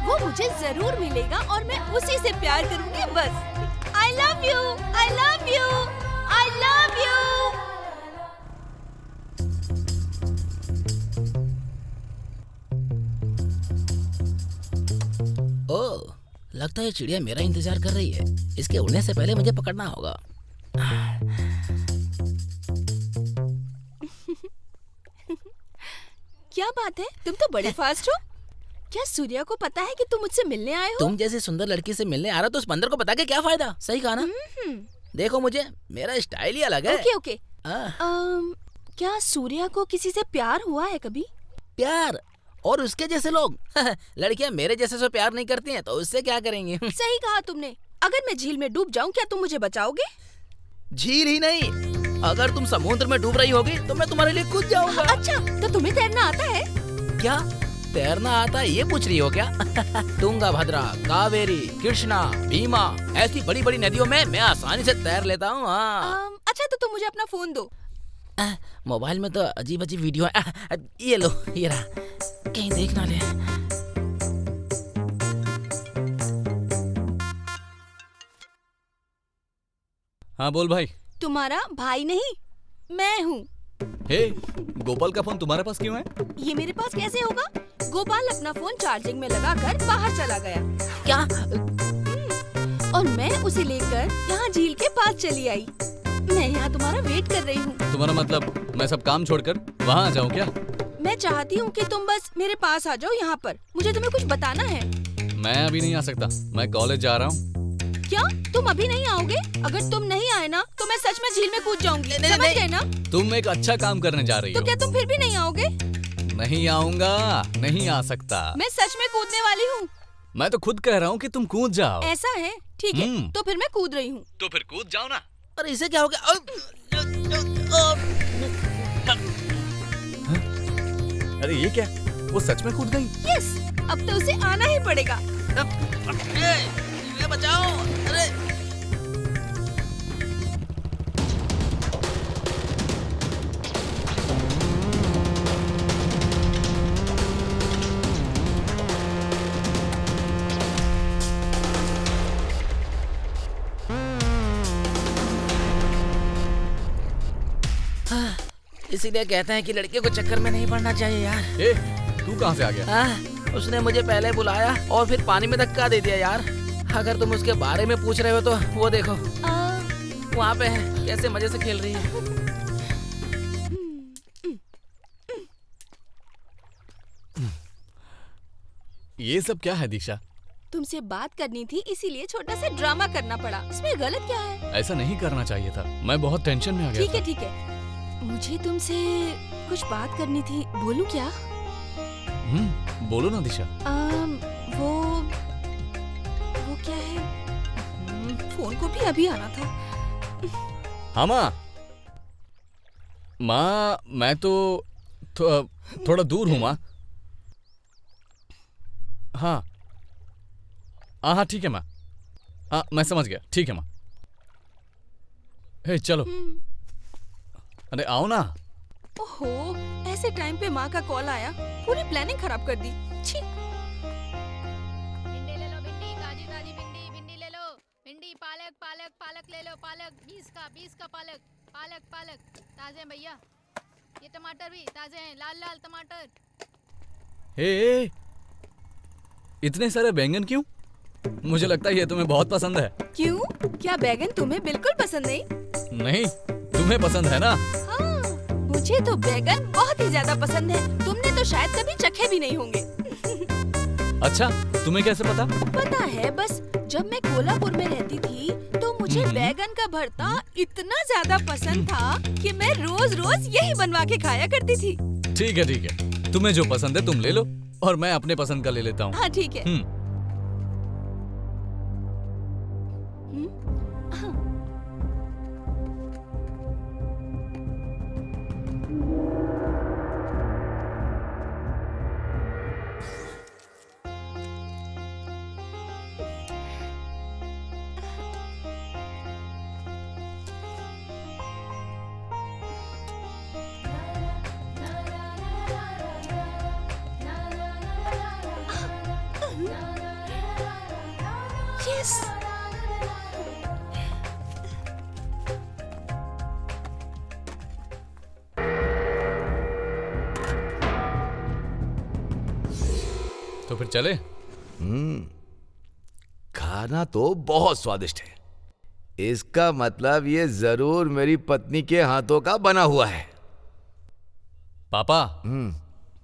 वो मुझे जरूर मिलेगा और मैं उसी से प्यार करूंगी बस। I love you, I love you, I love you. ओह, लगता है चिड़िया मेरा इंतजार कर रही है। इसके उड़ने से पहले मुझे पकड़ना होगा। क्या बात है, तुम तो बड़े फास्ट हो। क्या सूर्या को पता है कि तुम मुझसे मिलने आए हो? तुम जैसी सुंदर लड़की से मिलने आ रहा तो उस बंदर को बता के क्या फायदा? सही कहा ना? देखो मुझे, मेरा स्टाइल ही अलग है। Okay okay. क्या सूर्या को किसी से प्यार हुआ है कभी? प्यार? और उसके जैसे लोग लड़कियां मेरे जैसे से प्यार नहीं करती हैं तो उससे क्या करेंगी? सही कहा तुमने। अगर मैं झील में डूब जाऊं, क्या तुम मुझे बचाओगे? झील ही नहीं, अगर तुम समुद्र में डूब रही होगी तो मैं तुम्हारे लिए कूद जाऊंगा। अच्छा, तो तुम्हें तैरना आता है? क्या तैरना आता है ये पूछ रही हो क्या? तुंगा भद्रा, कावेरी, कृष्णा, भीमा, ऐसी बड़ी बड़ी नदियों में मैं आसानी से तैर लेता हूँ। अच्छा, तो तुम मुझे अपना फोन दो। मोबाइल में तो अजीब अजीब वीडियो है। ये लो, ये रहा, कहीं देख ना ले। हाँ बोल भाई। तुम्हारा भाई नहीं, मैं हूँ। हे, गोपाल का फोन तुम्हारे पास क्यों है? ये मेरे पास कैसे होगा? गोपाल अपना फोन चार्जिंग में लगाकर बाहर चला गया। क्या? और मैं उसे लेकर यहाँ झील के पास चली आई। मैं यहाँ तुम्हारा वेट कर रही हूँ। तुम्हारा मतलब मैं सब काम छोड़कर वहाँ आ जाऊँ क्या? मैं चाहती हूँ कि तुम बस मेरे पास आ जाओ यहाँ पर। मुझे तुम्हें कुछ बताना है। मैं अभी नहीं आ सकता, मैं कॉलेज जा रहा हूँ। क्या तुम अभी नहीं आओगे? अगर तुम नहीं आए ना तो मैं सच में झील में कूद जाऊंगी। समझ गए ना? तुम एक अच्छा काम करने जा रही हो। तो क्या तुम फिर भी नहीं आओगे? नहीं आऊंगा, नहीं आ सकता। मैं सच में कूदने वाली हूँ। मैं तो खुद कह रहा हूँ कि तुम कूद जाओ। ऐसा है? ठीक है, तो फिर मैं कूद रही हूँ। तो फिर कूद जाओ ना। अरे इसे क्या हो गया? अरे ये क्या? वो सच में कूद गई? यस, अब तो उसे आना ही पड़ेगा। ये बचाओ। अरे इसीलिए कहते हैं कि लड़के को चक्कर में नहीं पड़ना चाहिए यार। ए, तू कहाँ से आ गया? उसने मुझे पहले बुलाया और फिर पानी में धक्का दे दिया यार। अगर तुम उसके बारे में पूछ रहे हो तो वो देखो वहाँ पे है, कैसे मजे से खेल रही है। ये सब क्या है दीक्षा? तुमसे बात करनी थी इसीलिए छोटा सा ड्रामा करना पड़ा। इसमें गलत क्या है? ऐसा नहीं करना चाहिए था, मैं बहुत टेंशन में आ गया। ठीक है मुझे तुमसे कुछ बात करनी थी, बोलूं क्या? बोलो ना दिशा। वो क्या है? फोन को भी अभी आना था। हाँ माँ, मैं तो थोड़ा दूर हूँ माँ। हाँ ठीक है माँ। हाँ मैं समझ गया, ठीक है माँ। हे चलो। अरे आओ ना। ओहो, ऐसे टाइम पे माँ का कॉल आया, पूरी प्लानिंग खराब कर दी। छी। भिंडी ले लो, भिंडी ताजी ताजी भिंडी, भिंडी ले लो, भिंडी पालक पालक पालक ले लो, पालक 20 का पालक, पालक पालक ताजे हैं भैया। ये टमाटर भी ताजे हैं, लाल लाल टमाटर। हे इतने सारे बैंगन क्यों? मुझे लगता है ये तुम्हें बहुत पसंद है। क्यों? क्या बैगन तुम्हें बिल्कुल पसंद नहीं? नहीं, तुम्हें पसंद है ना? हाँ, मुझे तो बैगन बहुत ही ज्यादा पसंद है। तुमने तो शायद कभी चखे भी नहीं होंगे। अच्छा, तुम्हें कैसे पता? पता है, बस जब मैं कोल्हापुर में रहती थी तो मुझे बैगन का भरता इतना ज्यादा पसंद था कि मैं रोज रोज यही बनवा के खाया करती थी। ठीक है, तुम्हें जो पसंद है तुम ले लो और मैं अपने पसंद का ले लेता हूँ। हाँ ठीक है। Yes. तो फिर चले? खाना तो बहुत स्वादिष्ट है। इसका मतलब ये जरूर मेरी पत्नी के हाथों का बना हुआ है। पापा,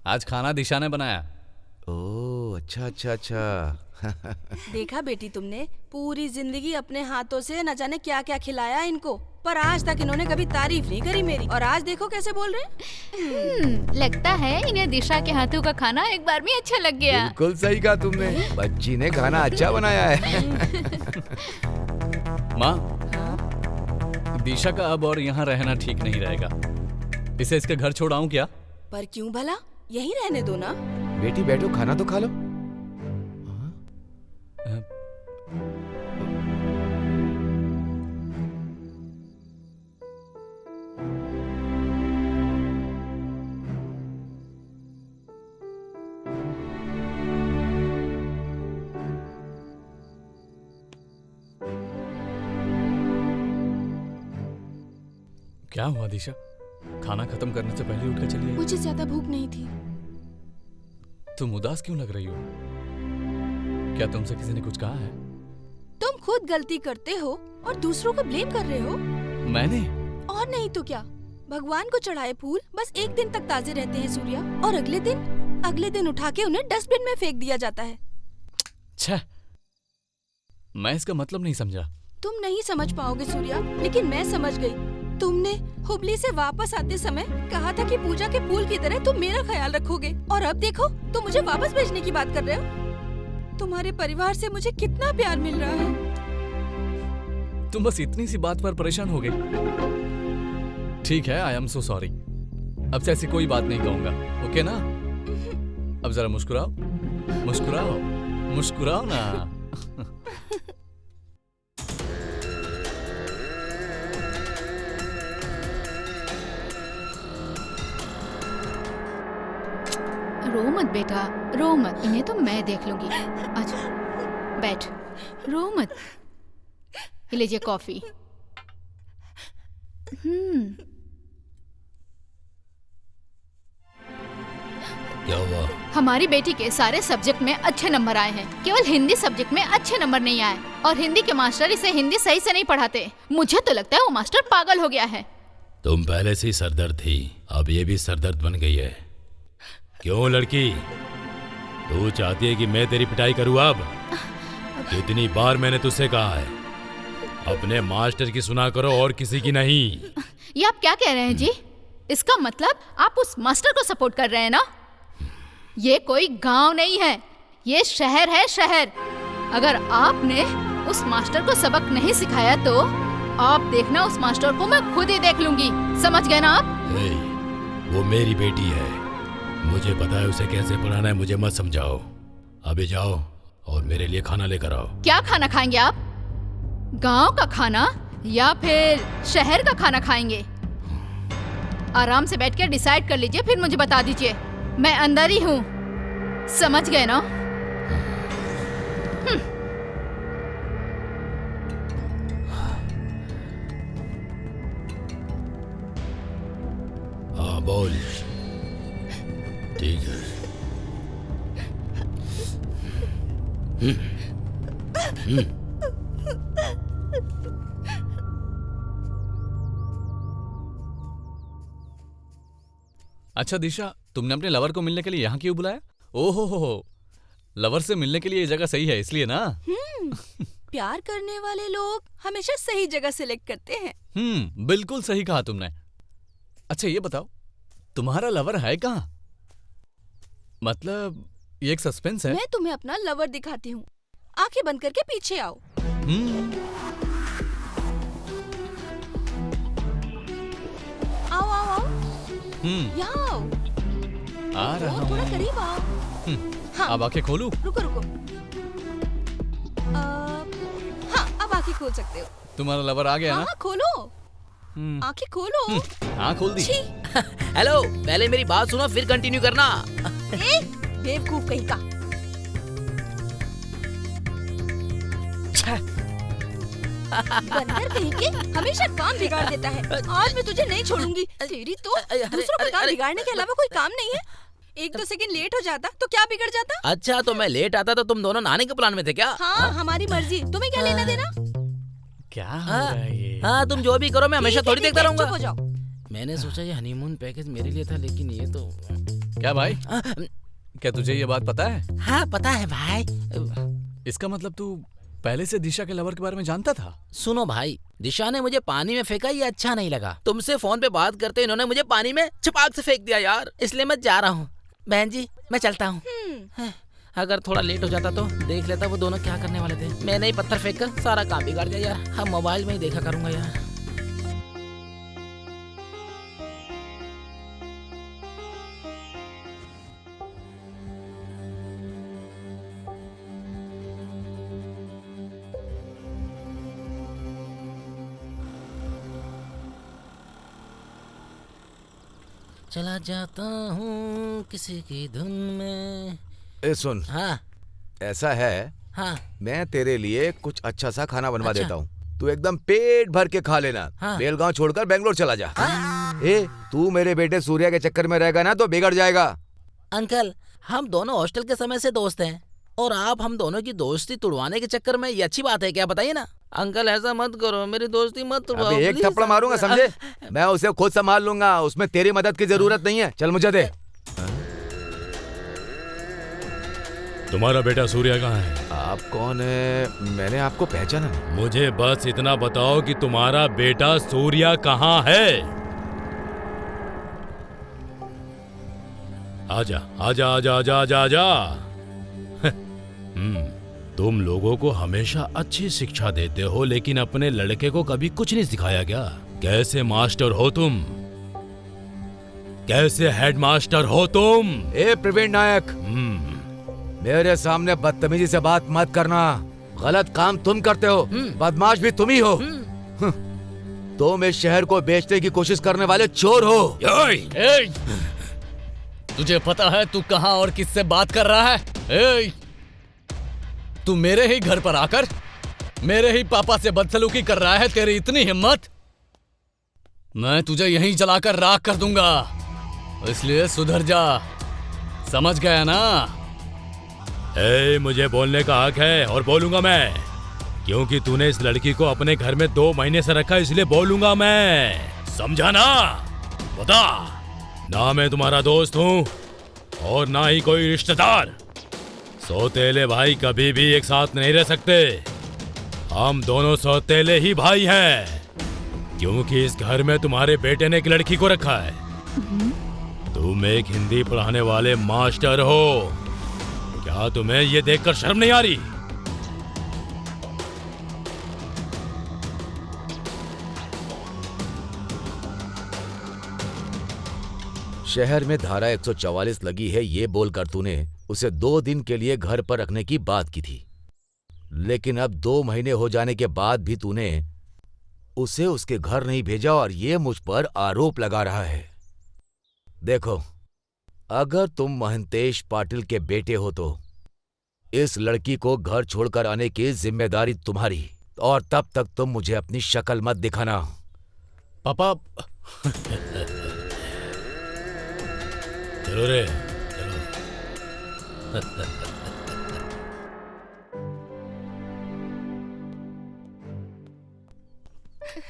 आज खाना दिशा ने बनाया। ओह अच्छा। देखा बेटी, तुमने पूरी जिंदगी अपने हाथों से न जाने क्या क्या खिलाया इनको, पर आज तक इन्होंने कभी तारीफ नहीं करी मेरी। और आज देखो कैसे बोल रहे। लगता है इन्हें दिशा के हाथों का खाना एक बार में अच्छा लग गया। बिल्कुल सही कहा तुमने, बच्ची ने खाना अच्छा बनाया है। माँ, दिशा का अब और यहाँ रहना ठीक नहीं रहेगा। इसे इसके घर छोड़ाऊं क्या? पर क्यों भला, यहीं रहने दो ना। बेटी बैठो, खाना तो खा लो। क्या हुआ दिशा? खाना खत्म करने से पहले उठकर चली आई। मुझे ज्यादा भूख नहीं थी। तुम उदास क्यों लग रही हो? क्या तुमसे किसी ने कुछ कहा है? तुम खुद गलती करते हो और दूसरों को ब्लेम कर रहे हो। मैंने? और नहीं तो क्या। भगवान को चढ़ाए फूल बस एक दिन तक ताजे रहते हैं सूर्या, और अगले दिन उठा के उन्हें डस्टबिन में फेंक दिया जाता है। छह, मैं इसका मतलब नहीं समझा। तुम नहीं समझ पाओगे सूर्या, लेकिन मैं समझ गई। तुमने हुबली से वापस आते समय कहा था कि पूजा के फूल की तरह तुम मेरा ख्याल रखोगे, और अब देखो तुम मुझे वापस भेजने की बात कर रहे हो। तुम्हारे परिवार से मुझे कितना प्यार मिल रहा है। तुम बस इतनी सी बात पर परेशान हो गई। ठीक है, आई एम सो सॉरी। अब से ऐसी कोई बात नहीं कहूंगा, ओके ना? अब जरा मुस्कुराओ, मुस्कुराओ। मुस्कुराओ ना। रो मत बेटा, रो मत, इन्हें तो मैं देख लूंगी। अच्छा बैठ, रो मत। ये लीजिए कॉफी। क्या हुआ? हमारी बेटी के सारे सब्जेक्ट में अच्छे नंबर आए हैं, केवल हिंदी सब्जेक्ट में अच्छे नंबर नहीं आए। और हिंदी के मास्टर इसे हिंदी सही से नहीं पढ़ाते। मुझे तो लगता है वो मास्टर पागल हो गया है। तुम पहले से ही सरदर्द थी, अब ये भी सरदर्द बन गई है। क्यों लड़की, तू चाहती है कि मैं तेरी पिटाई करूँ? अब कितनी बार मैंने तुझसे कहा है, अपने मास्टर की सुना करो और किसी की नहीं। ये आप क्या कह रहे हैं जी? इसका मतलब आप उस मास्टर को सपोर्ट कर रहे हैं ना? ये कोई गांव नहीं है, ये शहर है, शहर। अगर आपने उस मास्टर को सबक नहीं सिखाया तो आप देखना, उस मास्टर को मैं खुद ही देख लूंगी। समझ गए ना आप? वो मेरी बेटी है, मुझे पता है उसे कैसे पढ़ाना है। मुझे मत समझाओ। अभी जाओ और मेरे लिए खाना लेकर आओ। क्या खाना खाएंगे आप? गांव का खाना या फिर शहर का खाना खाएंगे? आराम से बैठ कर डिसाइड कर लीजिए, फिर मुझे बता दीजिए। मैं अंदर ही हूँ, समझ गए ना? हाँ बोल। ठीक है। अच्छा दिशा, तुमने अपने लवर को मिलने के लिए यहाँ क्यों बुलाया? ओहो हो, लवर से मिलने के लिए ये जगह सही है इसलिए ना? प्यार करने वाले लोग हमेशा सही जगह सिलेक्ट करते हैं। बिल्कुल सही कहा तुमने। अच्छा ये बताओ, तुम्हारा लवर है कहाँ? मतलब ये एक सस्पेंस है। मैं तुम्हें अपना लवर दिखाती हूँ, आंखें बंद करके पीछे आओ। आओ आओ आओ, यहाँ आओ। आ रहा हूँ। थोड़ा करीब आओ। हाँ। अब आंखें खोलूं? रुको रुको। हाँ, अब आंखें खोल सकते हो। तुम्हारा लवर आ गया ना? हाँ, खोलो। आंखें खोलो। हाँ खोल दी। हेलो, पहले मेरी बात सुनो फिर कंटिन्यू करना। बेवकूफ कहीं का। बंदर कहीं के, हमेशा काम बिगाड़ देता है। आज मैं तुझे नहीं छोड़ूंगी। तेरी तो दूसरों का काम बिगाड़ने के अलावा कोई काम नहीं है। 1-2 सेकंड लेट हो जाता तो क्या बिगड़ जाता? अच्छा तो मैं लेट आता तो तुम दोनों नहाने के प्लान में थे क्या? हाँ, हमारी मर्जी, तुम्हें क्या लेना देना? क्या हो रहा है ये? हाँ तुम जो भी करो, मैं हमेशा थोड़ी देखता रहूंगा। चुप हो जाओ। मैंने सोचा ये हनीमून पैकेज मेरे लिए था, लेकिन ये तो क्या भाई, क्या तुझे ये बात पता है? हाँ पता है भाई। इसका मतलब तू पहले से दिशा के लवर के बारे में जानता था? सुनो भाई, दिशा ने मुझे पानी में फेंका, ये अच्छा नहीं लगा। तुमसे फोन पे बात करते इन्होंने मुझे पानी में छपाक से फेंक दिया यार, इसलिए मैं जा रहा हूँ। बहन जी मैं चलता हूँ। अगर थोड़ा लेट हो जाता तो देख लेता वो दोनों क्या करने वाले थे। मैंने ही पत्थर फेंक कर सारा काम बिगाड़ दिया यार। हम मोबाइल में ही देखा करूंगा यार। चला जाता हूँ किसी की धुन में। ए सुन। हाँ ऐसा है। हाँ मैं तेरे लिए कुछ अच्छा सा खाना बनवा अच्छा। देता हूँ, तू एकदम पेट भर के खा लेना। हाँ। बेलगांव छोड़कर बेंगलोर चला जा। ए तू मेरे बेटे सूर्या के चक्कर में रहेगा ना तो बिगड़ जाएगा। अंकल हम दोनों हॉस्टल के समय से दोस्त हैं और आप हम दोनों की दोस्ती तुड़वाने के चक्कर में ये अच्छी बात है क्या? बताइए ना अंकल, ऐसा मत करो, मेरी दोस्ती मत तुड़वाओ। अबे एक थप्पड़ मारूंगा समझे? मैं उसे खुद संभाल लूंगा, उसमें तेरी मदद की जरूरत नहीं है। चल मुझे दे। तुम्हारा बेटा सूर्या कहाँ है? आप कौन है? मैंने आपको पहचाना नहीं। मुझे बस इतना बताओ कि तुम्हारा बेटा सूर्या कहाँ है? आजा आजा आजा आजा आजा आजा। तुम लोगों को हमेशा अच्छी शिक्षा देते हो, लेकिन अपने लड़के को कभी कुछ नहीं सिखाया क्या? कैसे मास्टर हो तुम? कैसे हेडमास्टर हो तुम? ए प्रवीण नायक, मेरे सामने बदतमीजी से बात मत करना। गलत काम तुम करते हो, बदमाश भी तुम ही हो। तुम इस शहर को बेचने की कोशिश करने वाले चोर हो। तुझे पता है तू कहां और किससे बात कर रहा है? तू मेरे ही घर पर आकर मेरे ही पापा से बदसलूकी कर रहा है। तेरी इतनी हिम्मत, मैं तुझे यहीं जलाकर राख कर दूंगा। इसलिए सुधर जा, समझ गया ना? मुझे बोलने का हक है और बोलूंगा मैं, क्योंकि तूने इस लड़की को अपने घर में 2 महीने से रखा, इसलिए बोलूंगा मैं। समझा ना? बता, ना मैं तुम्हारा दोस्त हूँ और ना ही कोई रिश्तेदार। सौतेले भाई कभी भी एक साथ नहीं रह सकते। हम दोनों सौतेले ही भाई हैं, क्योंकि इस घर में तुम्हारे बेटे ने एक लड़की को रखा है। तुम एक हिंदी पढ़ाने वाले मास्टर हो। क्या तुम्हें ये देखकर शर्म नहीं आ रही? शहर में धारा 144 लगी है, ये बोलकर तूने उसे 2 दिन के लिए घर पर रखने की बात की थी, लेकिन अब 2 महीने हो जाने के बाद भी तूने उसे उसके घर नहीं भेजा और ये मुझ पर आरोप लगा रहा है। देखो, अगर तुम महंतेश पाटिल के बेटे हो तो इस लड़की को घर छोड़कर आने की जिम्मेदारी तुम्हारी, और तब तक तुम मुझे अपनी शक्ल मत दिखाना। पापा चलो रे, चलो।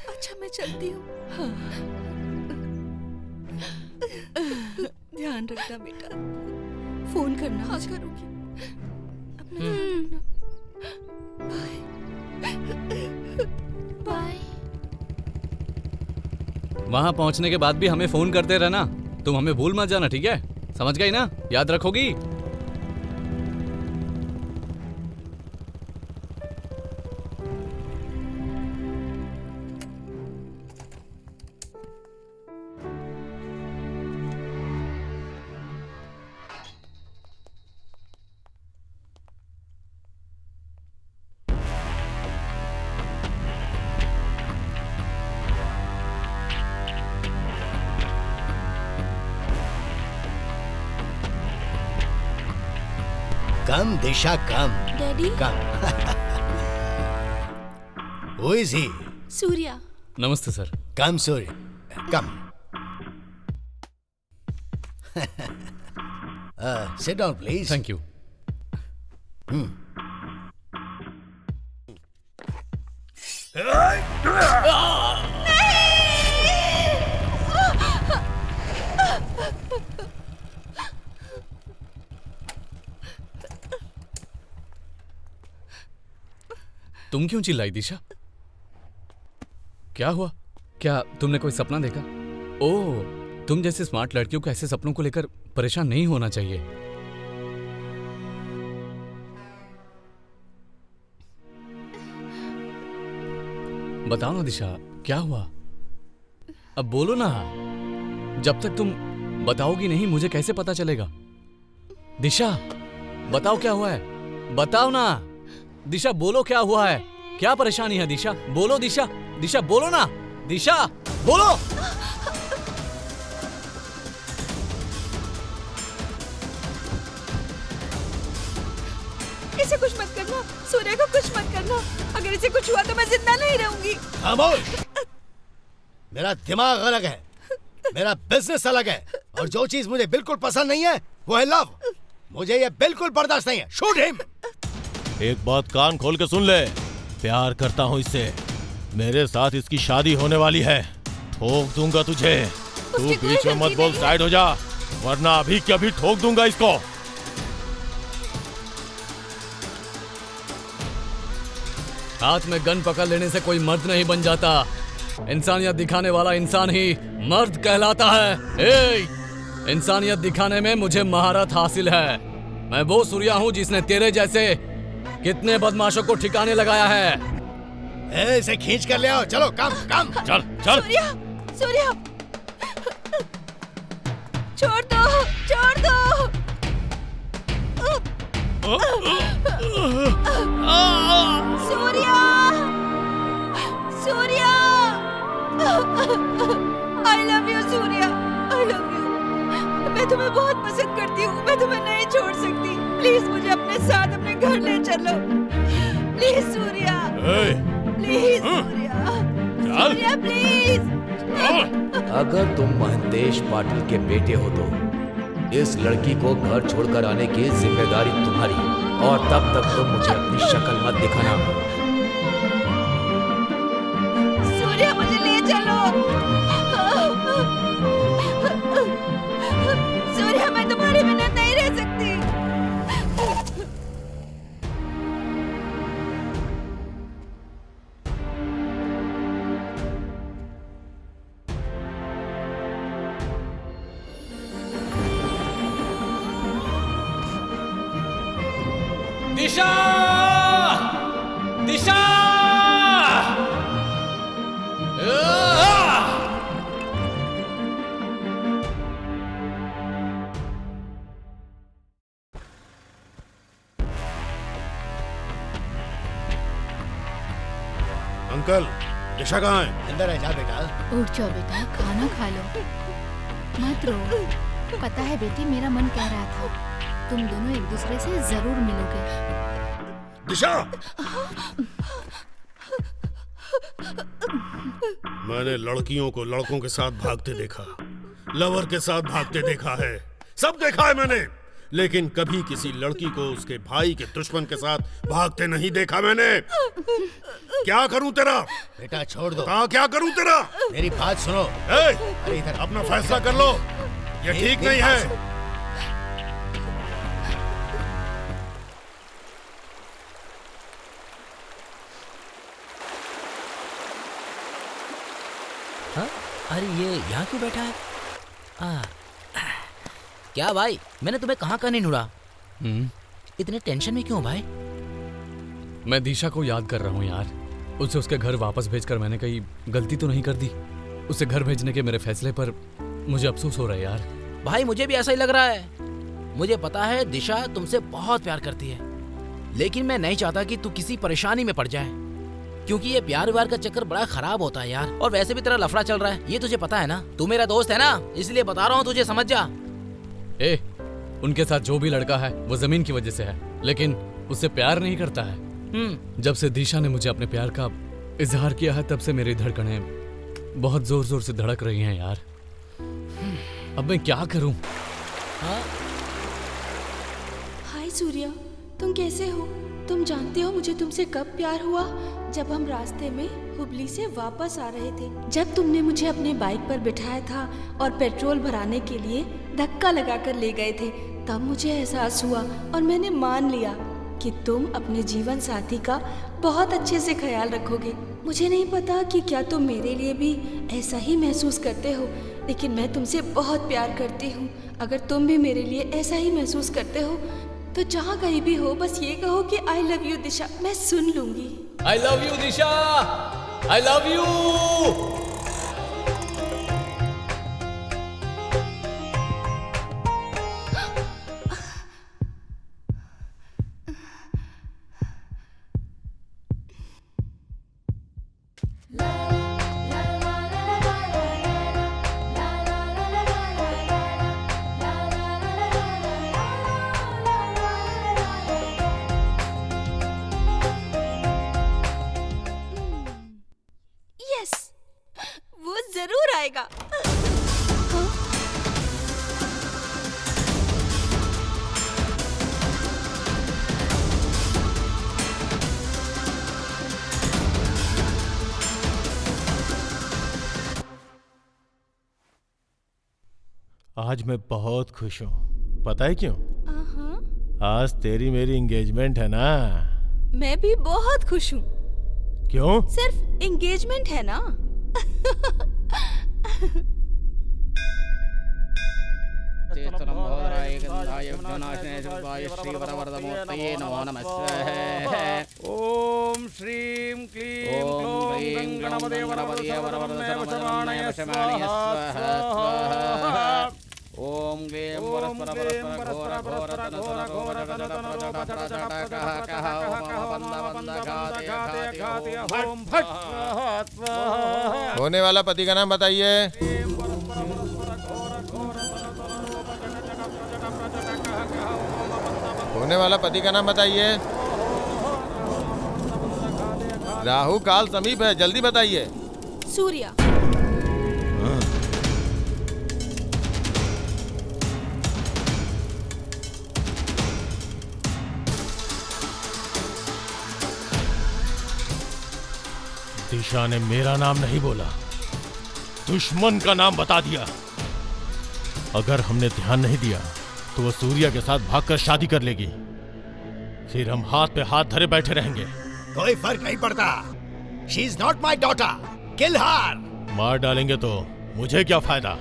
अच्छा, मैं चलती हूँ। हाँ। ध्यान रखना बेटा, फोन करना। हाँ, करूँगी। अपना ध्यान रखना। बाय। वहां पहुंचने के बाद भी हमें फोन करते रहना। तुम हमें भूल मत जाना, ठीक है? समझ गई ना? याद रखोगी? Come Disha, come. Daddy, come. Who is he? Surya. नमस्ते sir. Come Surya, come. Sit down, please. Thank you. तुम क्यों चिल्लाई दिशा? क्या हुआ? क्या तुमने कोई सपना देखा? ओह, तुम जैसे स्मार्ट लड़कियों को ऐसे सपनों को लेकर परेशान नहीं होना चाहिए। बताओ ना दिशा, क्या हुआ? अब बोलो ना। जब तक तुम बताओगी नहीं, मुझे कैसे पता चलेगा? दिशा, बताओ क्या हुआ है? बताओ ना दिशा, बोलो क्या हुआ है? क्या परेशानी है दिशा? बोलो दिशा, दिशा बोलो ना, दिशा बोलो। इसे कुछ मत करना, सूर्य को कुछ मत करना। अगर इसे कुछ हुआ तो मैं जिंदा नहीं रहूंगी। खामोश! मेरा दिमाग अलग है, मेरा बिजनेस अलग है, और जो चीज मुझे बिल्कुल पसंद नहीं है वो है लव। मुझे ये बिल्कुल बर्दाश्त नहीं है। Shoot him. एक बात कान खोल के सुन ले, प्यार करता हूँ इससे। मेरे साथ इसकी शादी होने वाली है। ठोक दूंगा तुझे। तू बीच में मत बोल, साइड हो जा, वरना अभी के अभी ठोक दूंगा इसको। हाथ में गन पकड़ लेने से कोई मर्द नहीं बन जाता। इंसानियत दिखाने वाला इंसान ही मर्द कहलाता है। इंसानियत दिखाने में मुझे महारत हासिल है। मैं वो सूर्या हूँ जिसने तेरे जैसे कितने बदमाशों को ठिकाने लगाया है। इसे खींच कर ले आओ। चलो, काम काम। चल चल। सूर्या, सूर्या, छोड़ दो, छोड़ दो। Surya, Surya, I love you Surya, I love you. मैं तुम्हें बहुत पसंद करती हूँ, मैं तुम्हें नहीं छोड़ सकती। प्लीज मुझे अपने साथ अपने घर ले चलो, please Surya, please Surya, Surya please. अगर तुम महंतेश पाटिल के बेटे हो तो इस लड़की को घर छोड़कर आने की जिम्मेदारी तुम्हारी, और तब तक तुम मुझे अपनी शक्ल मत दिखाना। सूर्या मुझे ले चलो, सूर्या मैं तुम्हारे बिना नहीं रह सकती। दिशा, दिशा, अंकल, दिशा कहाँ है? अंदर है, जा बेटा। उठ जाओ बेटा, खाना खा लो, मत रो। पता है बेटी, मेरा मन कह रहा था तुम दोनों एक दूसरे से जरूर मिलोगे। दिशा, मैंने लड़कियों को लड़कों के साथ भागते देखा, लवर के साथ भागते देखा है, सब देखा है मैंने, लेकिन कभी किसी लड़की को उसके भाई के दुश्मन के साथ भागते नहीं देखा मैंने। क्या करूं तेरा? बेटा छोड़ दो। क्या करूं तेरा? मेरी बात सुनो। अरे इधर अपना फैसला कर लो, ये ठीक नहीं है। हाँ? अरे ये यहाँ क्यों बैठा है? क्या भाई, मैंने तुम्हें कहाँ नहीं ढूंढा? इतने टेंशन में क्यों भाई? मैं दिशा को याद कर रहा हूँ यार। उसे उसके घर वापस भेजकर मैंने कहीं गलती तो नहीं कर दी? उसे घर भेजने के मेरे फैसले पर मुझे अफसोस हो रहा है यार। भाई मुझे भी ऐसा ही लग रहा है। मुझे पता है दिशा तुमसे बहुत प्यार करती है, लेकिन मैं नहीं चाहता कि तू किसी परेशानी में पड़ जाए, क्योंकि ये प्यार व्यार का चक्कर बड़ा खराब होता है यार। और वैसे भी तेरा लफड़ा चल रहा है, ये तुझे पता है ना। तू मेरा दोस्त है ना, इसलिए बता रहा हूँ तुझे, समझ जा। उनके साथ जो भी लड़का है वो जमीन की वजह से है, लेकिन उससे प्यार नहीं करता है। जब से दिशा ने मुझे अपने प्यार का इजहार किया है, तब से मेरी धड़कनें बहुत जोर जोर से धड़क रही हैं यार। अब मैं क्या करूं? हाय सूर्या, तुम कैसे हो? तुम जानते हो मुझे तुमसे कब प्यार हुआ? जब हम रास्ते में हुबली से वापस आ रहे थे, जब तुमने मुझे अपने बाइक पर बिठाया था और पेट्रोल भराने के लिए धक्का लगाकर ले गए थे, तब मुझे एहसास हुआ और मैंने मान लिया कि तुम अपने जीवन साथी का बहुत अच्छे से ख्याल रखोगे। मुझे नहीं पता कि क्या तुम मेरे लिए भी ऐसा ही महसूस करते हो, लेकिन मैं तुमसे बहुत प्यार करती हूँ। अगर तुम भी मेरे लिए ऐसा ही महसूस करते हो तो जहाँ कहीं भी हो बस ये कहो कि आई लव यू दिशा, मैं सुन लूंगी। I love you Disha, I love you. जरूर आएगा। आज मैं बहुत खुश हूँ, पता है क्यों? आज तेरी मेरी एंगेजमेंट है ना। मैं भी बहुत खुश हूँ। क्यों? सिर्फ एंगेजमेंट है ना। ओम श्रीं क्लीं क्लौं गणपतये वरवरदये वरवरदये वरवरदये स्वाहा। ओम ओम क्लीं परस्पर परस्पर घोर घोर तन सुन घोर तन तन रूप जड़ जड़ कह कह ओम बंद बंद घाति ओम फट स्वाहा। होने वाला पति का नाम बताइए। होने वाला पति का नाम बताइए। राहु काल समीप है, जल्दी बताइए। सूर्या। दिशा ने मेरा नाम नहीं बोला, दुश्मन का नाम बता दिया। अगर हमने ध्यान नहीं दिया तो वो सूर्या के साथ भागकर शादी कर लेगी, फिर हम हाथ पे हाथ धरे बैठे रहेंगे। कोई फर्क नहीं पड़ता। She is not my daughter, kill her. मार डालेंगे तो मुझे क्या फायदा?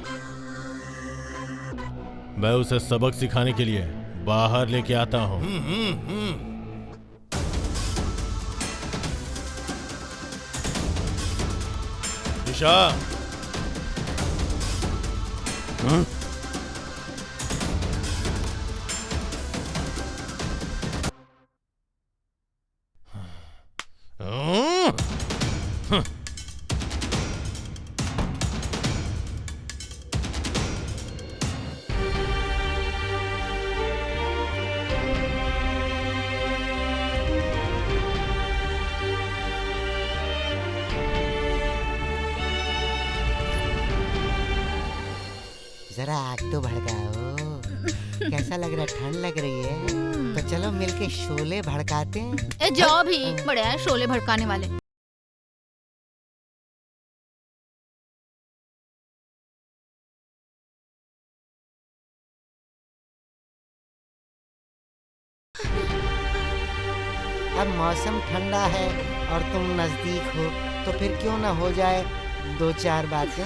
मैं उसे सबक सिखाने के लिए बाहर लेके आता हूँ। दिशा, जरा आग तो भड़काओ। कैसा लग रहा है? ठंड लग रही है तो चलो मिलके शोले भड़काते हैं। ए जाओ भी, बड़े हैं शोले भड़काने वाले। अब मौसम ठंडा है और तुम नजदीक हो तो फिर क्यों ना हो जाए दो चार बातें।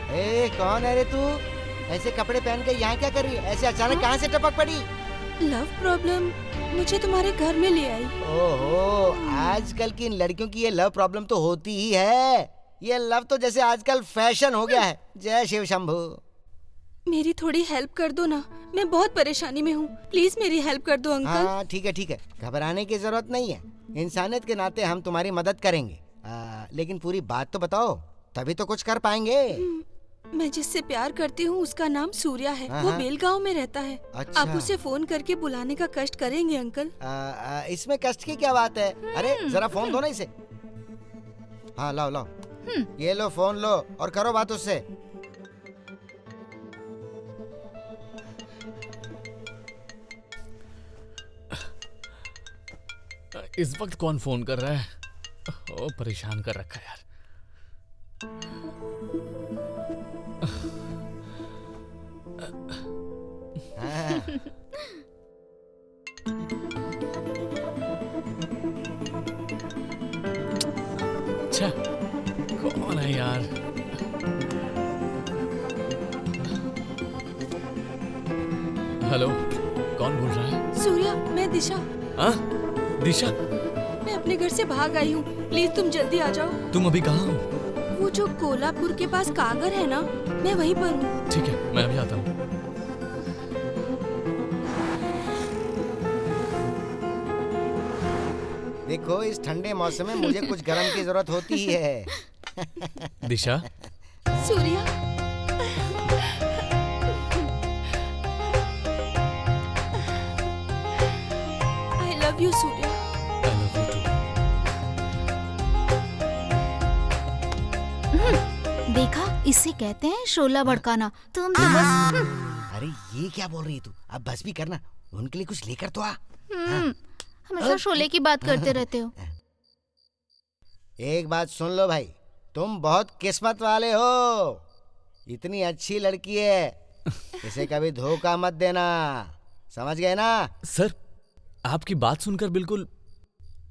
ए कौन है रे तू? ऐसे कपड़े पहन के यहाँ क्या कर रही है? ऐसे अचानक कहाँ से टपक पड़ी? लव प्रॉब्लम मुझे तुम्हारे घर में ले आई। ओहो, आजकल की इन लड़कियों की ये लव प्रॉब्लम तो होती ही है। ये लव तो जैसे आजकल फैशन हो गया है। जय शिव शंभू। मेरी थोड़ी हेल्प कर दो ना, मैं बहुत परेशानी में हूँ। प्लीज मेरी हेल्प कर दो अंकल। हाँ ठीक है, घबराने की जरूरत नहीं है। इंसानियत के नाते हम तुम्हारी मदद करेंगे। लेकिन पूरी बात तो बताओ, तभी तो कुछ कर पाएंगे। मैं जिससे प्यार करती हूँ उसका नाम सूर्या है। वो बेलगांव में रहता है। अच्छा। आप उसे फोन करके बुलाने का कष्ट करेंगे अंकल? इसमें कष्ट की क्या बात है? अरे जरा फोन दो ना इसे। हाँ लाओ। ये लो फोन लो और करो बात उससे। इस वक्त कौन फोन कर रहा है? ओ, परेशान कर रखा है यार। अच्छा, कौन है यार? हेलो, कौन बोल रहा है? सूर्या, मैं दिशा। हाँ? दिशा? मैं अपने घर से भाग आई हूँ। प्लीज तुम जल्दी आ जाओ। तुम अभी कहाँ हो? वो जो कोल्हापुर के पास कागर है ना, मैं वहीं पर हूँ। ठीक है, मैं अभी आता हूँ। देखो, इस ठंडे मौसम में मुझे कुछ गरम की जरूरत होती ही है। दिशा? Surya, I love you Surya. I love you too। देखा, इसे कहते हैं शोला भड़काना। तुम तो बस। अरे ये क्या बोल रही है तू? अब बस भी करना, उनके लिए कुछ लेकर तो आ। हमेशा शोले की बात करते रहते हो। एक बात सुन लो भाई, तुम बहुत किस्मत वाले हो। इतनी अच्छी लड़की है, इसे कभी धोखा मत देना, समझ गए ना? सर, आपकी बात सुनकर बिल्कुल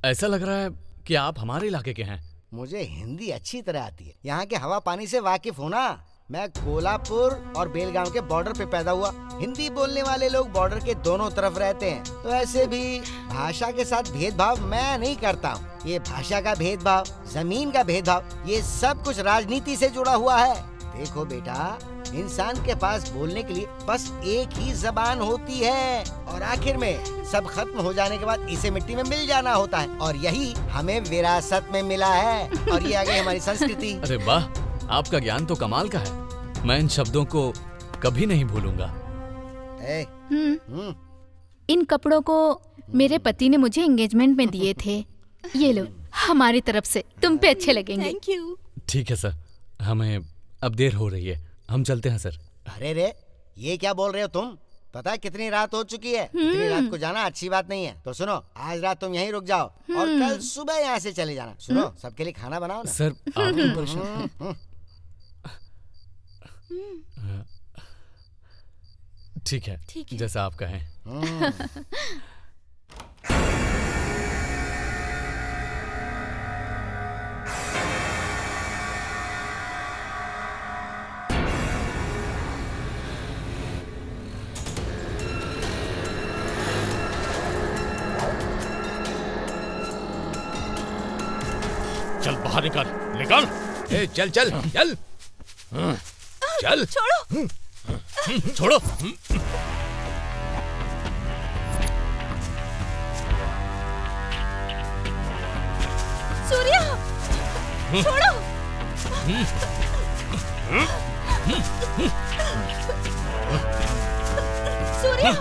ऐसा लग रहा है कि आप हमारे इलाके के हैं। मुझे हिंदी अच्छी तरह आती है, यहाँ के हवा पानी से वाकिफ हूँ ना, मैं कोल्हापुर और बेलगांव के बॉर्डर पे पैदा हुआ। हिंदी बोलने वाले लोग बॉर्डर के दोनों तरफ रहते हैं, तो ऐसे भी भाषा के साथ भेदभाव मैं नहीं करता हूँ। ये भाषा का भेदभाव, जमीन का भेदभाव, ये सब कुछ राजनीति से जुड़ा हुआ है। देखो बेटा, इंसान के पास बोलने के लिए बस एक ही जबान होती है और आखिर में सब खत्म हो जाने के बाद इसे मिट्टी में मिल जाना होता है, और यही हमें विरासत में मिला है, और ये आ गई हमारी संस्कृति। अरे वाह, आपका ज्ञान तो कमाल का है। मैं इन शब्दों को कभी नहीं भूलूंगा। इन कपड़ों को मेरे पति ने मुझे एंगेजमेंट में दिए थे। ये लो, हमारी तरफ से, तुम पे अच्छे लगेंगे। Thank you. ठीक है सर, हमें अब देर हो रही है, हम चलते हैं सर। अरे रे, ये क्या बोल रहे हो तुम? पता है कितनी रात हो चुकी है? इतनी रात को जाना अच्छी बात नहीं है। तो सुनो, आज रात तुम यहीं रुक जाओ और कल सुबह यहाँ से चले जाना। सुनो, सबके लिए खाना बनाओ ना। सर, आप क्यों परेशान? ठीक है, जैसा आप कहें। चल बाहर निकल, निकल। ए, चल चल चल चल। छोड़ो। छोड़ो। सूर्या, छोड़ो। सूर्या।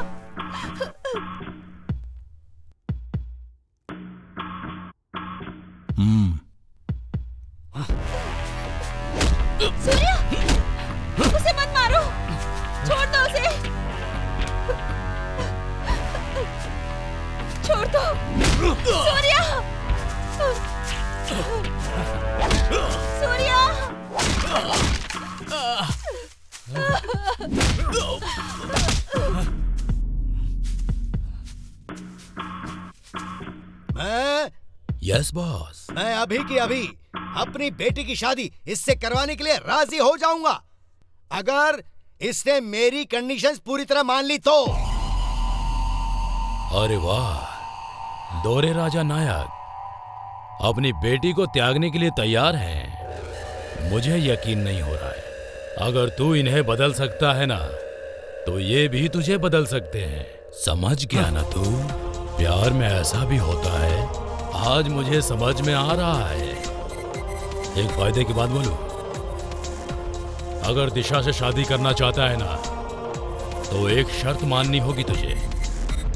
सूर्या, उसे मत मारो, छोड़ दो उसे, छोड़ दो। सूर्या, सूर्या। Yes boss. मैं अभी की अभी अपनी बेटी की शादी इससे करवाने के लिए राजी हो जाऊंगा, अगर इसने मेरी कंडीशंस पूरी तरह मान ली तो। अरे वाह, दोरे राजा नायक अपनी बेटी को त्यागने के लिए तैयार हैं। मुझे यकीन नहीं हो रहा है। अगर तू इन्हें बदल सकता है ना, तो ये भी तुझे बदल सकते हैं। समझ गया ना तू? प्यार में ऐसा भी होता है, आज मुझे समझ में आ रहा है। एक फायदे की बात बोलूं, अगर दिशा से शादी करना चाहता है ना, तो एक शर्त माननी होगी तुझे।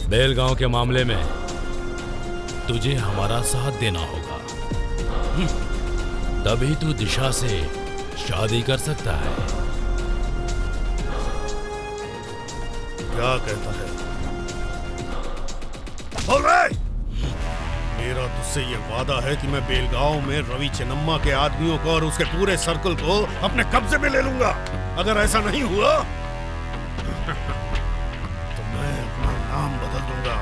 बेलगांव के मामले में तुझे हमारा साथ देना होगा, तभी तू दिशा से शादी कर सकता है। क्या कहता है? बोल रहे? मेरा तुझसे ये वादा है कि मैं बेलगांव में रवि चेन्नम्मा के आदमियों को और उसके पूरे सर्कल को अपने कब्जे में ले लूंगा। अगर ऐसा नहीं हुआ तो मैं अपना नाम बदल दूंगा।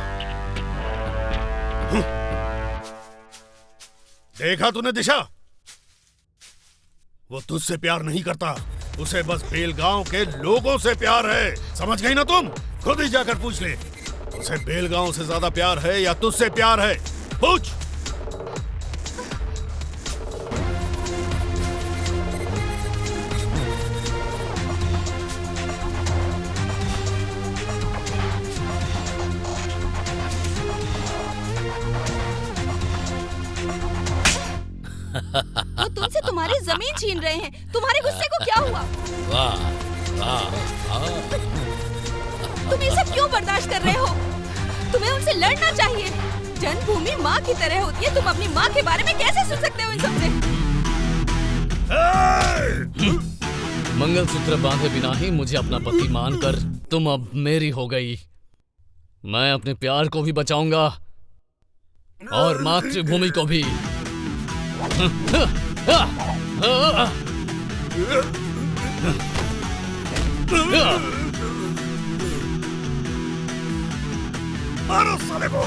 देखा तूने दिशा? वो तुझसे प्यार नहीं करता, उसे बस बेलगांव के लोगों से प्यार है। समझ गई ना तुम? खुद ही जाकर पूछ ले, उसे बेलगांव से ज्यादा प्यार है या तुझसे प्यार है? पूछ। वो तुमसे तुम्हारी जमीन छीन रहे हैं, तुम्हारे गुस्से को क्या हुआ? वाह वाह वाह। तुम ये सब क्यों बर्दाश्त कर रहे हो? तुम्हें उनसे लड़ना चाहिए। जन्मभूमि माँ की तरह होती है, तुम अपनी माँ के बारे में कैसे सुन सकते हो इन सबसे? मंगलसूत्र बांधे बिना ही मुझे अपना पति मानकर तुम अब मेरी हो गई। मैं अपने प्यार को भी बचाऊंगा और मातृभूमि को भी। मारो साले को।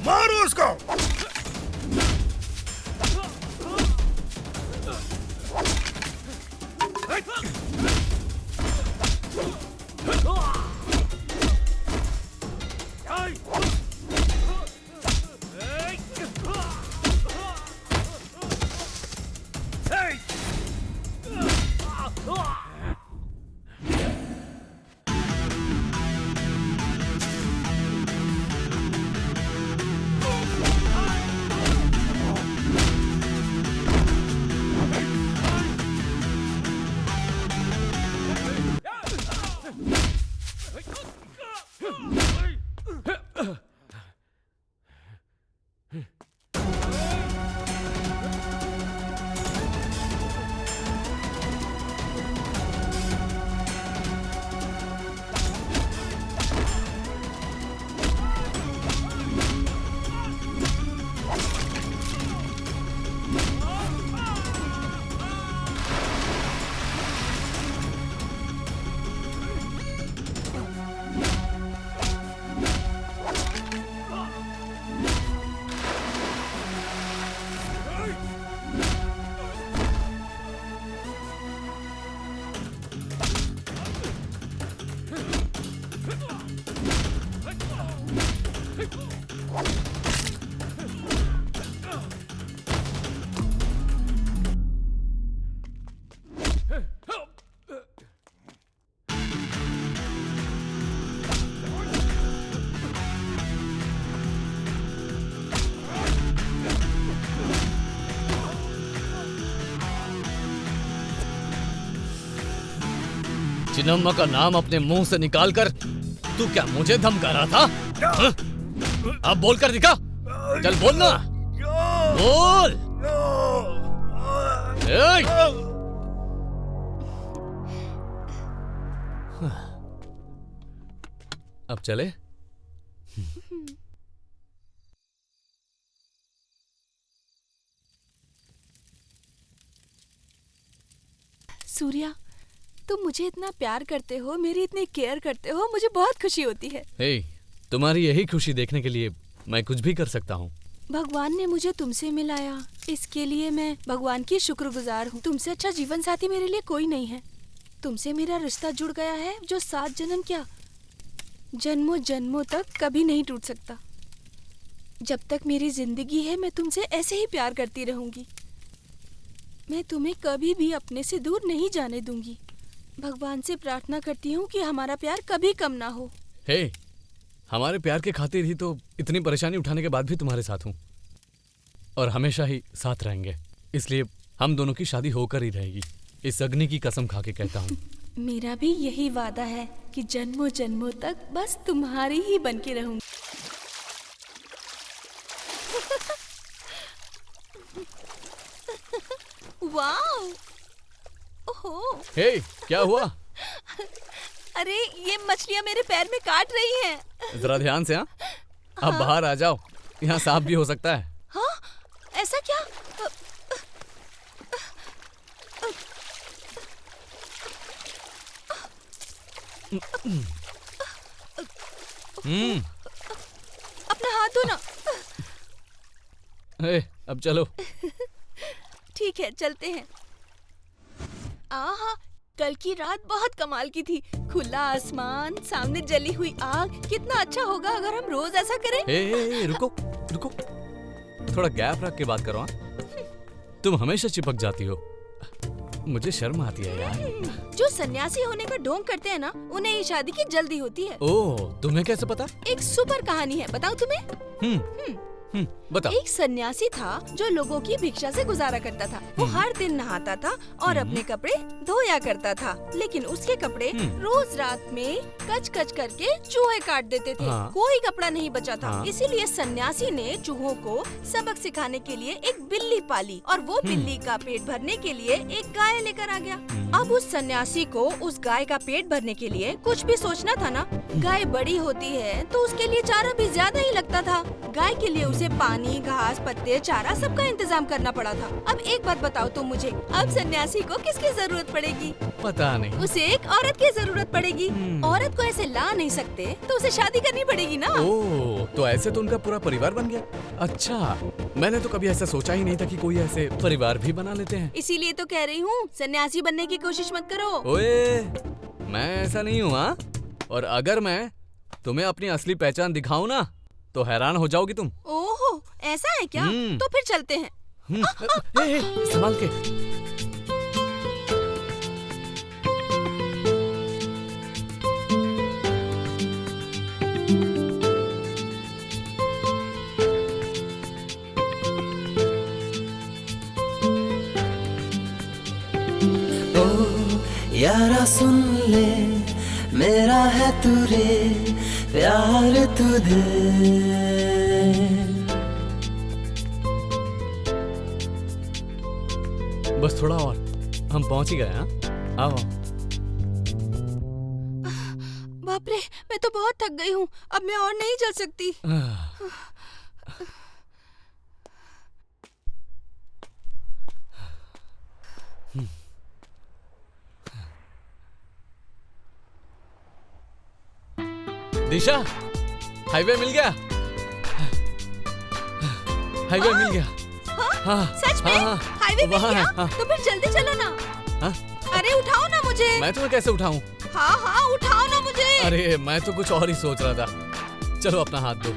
मारो उसको। चिन्नम्मा का नाम अपने मुंह से निकालकर तू क्या मुझे धमका रहा था? हाँ? अब बोल कर दिखा। चल बोलना, बोल। अब चले। सूर्या, तुम मुझे इतना प्यार करते हो, मेरी इतनी केयर करते हो, मुझे बहुत खुशी होती है। हे, तुम्हारी यही खुशी देखने के लिए मैं कुछ भी कर सकता हूँ। भगवान ने मुझे तुमसे मिलाया, इसके लिए मैं भगवान की शुक्रगुजार हूँ। तुमसे अच्छा जीवन साथी मेरे लिए कोई नहीं है। तुमसे मेरा रिश्ता जुड़ गया है जो 7 जन्म क्या, जन्मों जन्मों तक कभी नहीं टूट सकता। जब तक मेरी जिंदगी है मैं तुमसे ऐसे ही प्यार करती रहूंगी। मैं तुम्हें कभी भी अपने से दूर नहीं जाने दूंगी। भगवान से प्रार्थना करती हूँ कि हमारा प्यार कभी कम ना हो। हे, हमारे प्यार के खातिर ही तो इतनी परेशानी उठाने के बाद भी तुम्हारे साथ हूँ और हमेशा ही साथ रहेंगे। इसलिए हम दोनों की शादी होकर ही रहेगी। इस अग्नि की कसम खा के कहता हूँ। मेरा भी यही वादा है कि जन्मों जन्मों तक बस तुम्हारी ही बन के रहूंगी। वाओ! ओहो! हे, क्या हुआ? अरे ये मछलियाँ मेरे पैर में काट रही हैं। जरा ध्यान से। हाँ, अब बाहर आ जाओ, यहाँ सांप भी हो सकता है। हाँ, ऐसा क्या? अपना हाथ धो ना। अब चलो। ठीक है, चलते हैं। आहा, कल की रात बहुत कमाल की थी। खुला आसमान, सामने जली हुई आग। कितना अच्छा होगा अगर हम रोज ऐसा करें। रुको रुको, थोड़ा गैप रख के बात करो। तुम हमेशा चिपक जाती हो, मुझे शर्म आती है यार। जो सन्यासी होने का ढोंग करते हैं ना, उन्हें ही शादी की जल्दी होती है। ओह, तुम्हें कैसे पता? एक सुपर कहानी है, बताऊं तुम्हें? बताओ। एक सन्यासी था जो लोगों की भिक्षा से गुजारा करता था। वो हर दिन नहाता था और अपने कपड़े धोया करता था, लेकिन उसके कपड़े रोज रात में कच कच करके चूहे काट देते थे। हाँ। कोई कपड़ा नहीं बचा था। हाँ। इसीलिए सन्यासी ने चूहों को सबक सिखाने के लिए एक बिल्ली पाली और वो बिल्ली का पेट भरने के लिए एक गाय लेकर आ गया। अब उस सन्यासी को उस गाय का पेट भरने के लिए कुछ भी सोचना था ना। गाय बड़ी होती है तो उसके लिए चारा भी ज्यादा ही लगता था। गाय के लिए उसे पानी, घास, पत्ते, चारा सबका इंतजाम करना पड़ा था। अब एक बात बताओ तुम मुझे, अब सन्यासी को किसकी जरूरत पड़ेगी? पता नहीं। उसे एक औरत की जरूरत पड़ेगी। औरत को ऐसे ला नहीं सकते तो उसे शादी करनी पड़ेगी ना। ओह, तो ऐसे तो उनका पूरा परिवार बन गया। अच्छा, मैंने तो कभी ऐसा सोचा ही नहीं था कि कोई ऐसे परिवार भी बना लेते हैं। इसीलिए तो कह रही हूँ, सन्यासी बनने की कोशिश मत करो। ओए, मैं ऐसा नहीं हूँ। हाँ, और अगर मैं तुम्हें अपनी असली पहचान दिखाऊं ना, तो हैरान हो जाओगी तुम। ओहो, ऐसा है क्या? तो फिर चलते हैं। संभाल के। यारा सुन ले, मेरा है तुझे प्यार तुझे। बस थोड़ा और, हम पहुंच ही गए। हाँ, आओ। बाप रे, मैं तो बहुत थक गई हूँ, अब मैं और नहीं चल सकती। दिशा, हाईवे मिल गया। हाईवे मिल गया। हाँ, सच में? हाईवे मिल गया? हाँ। तो फिर जल्दी चलो ना। हाँ? अरे उठाओ ना मुझे। मैं तुम्हें कैसे उठाऊं? हाँ हाँ, उठाओ ना मुझे। अरे मैं तो कुछ और ही सोच रहा था। चलो अपना हाथ दो।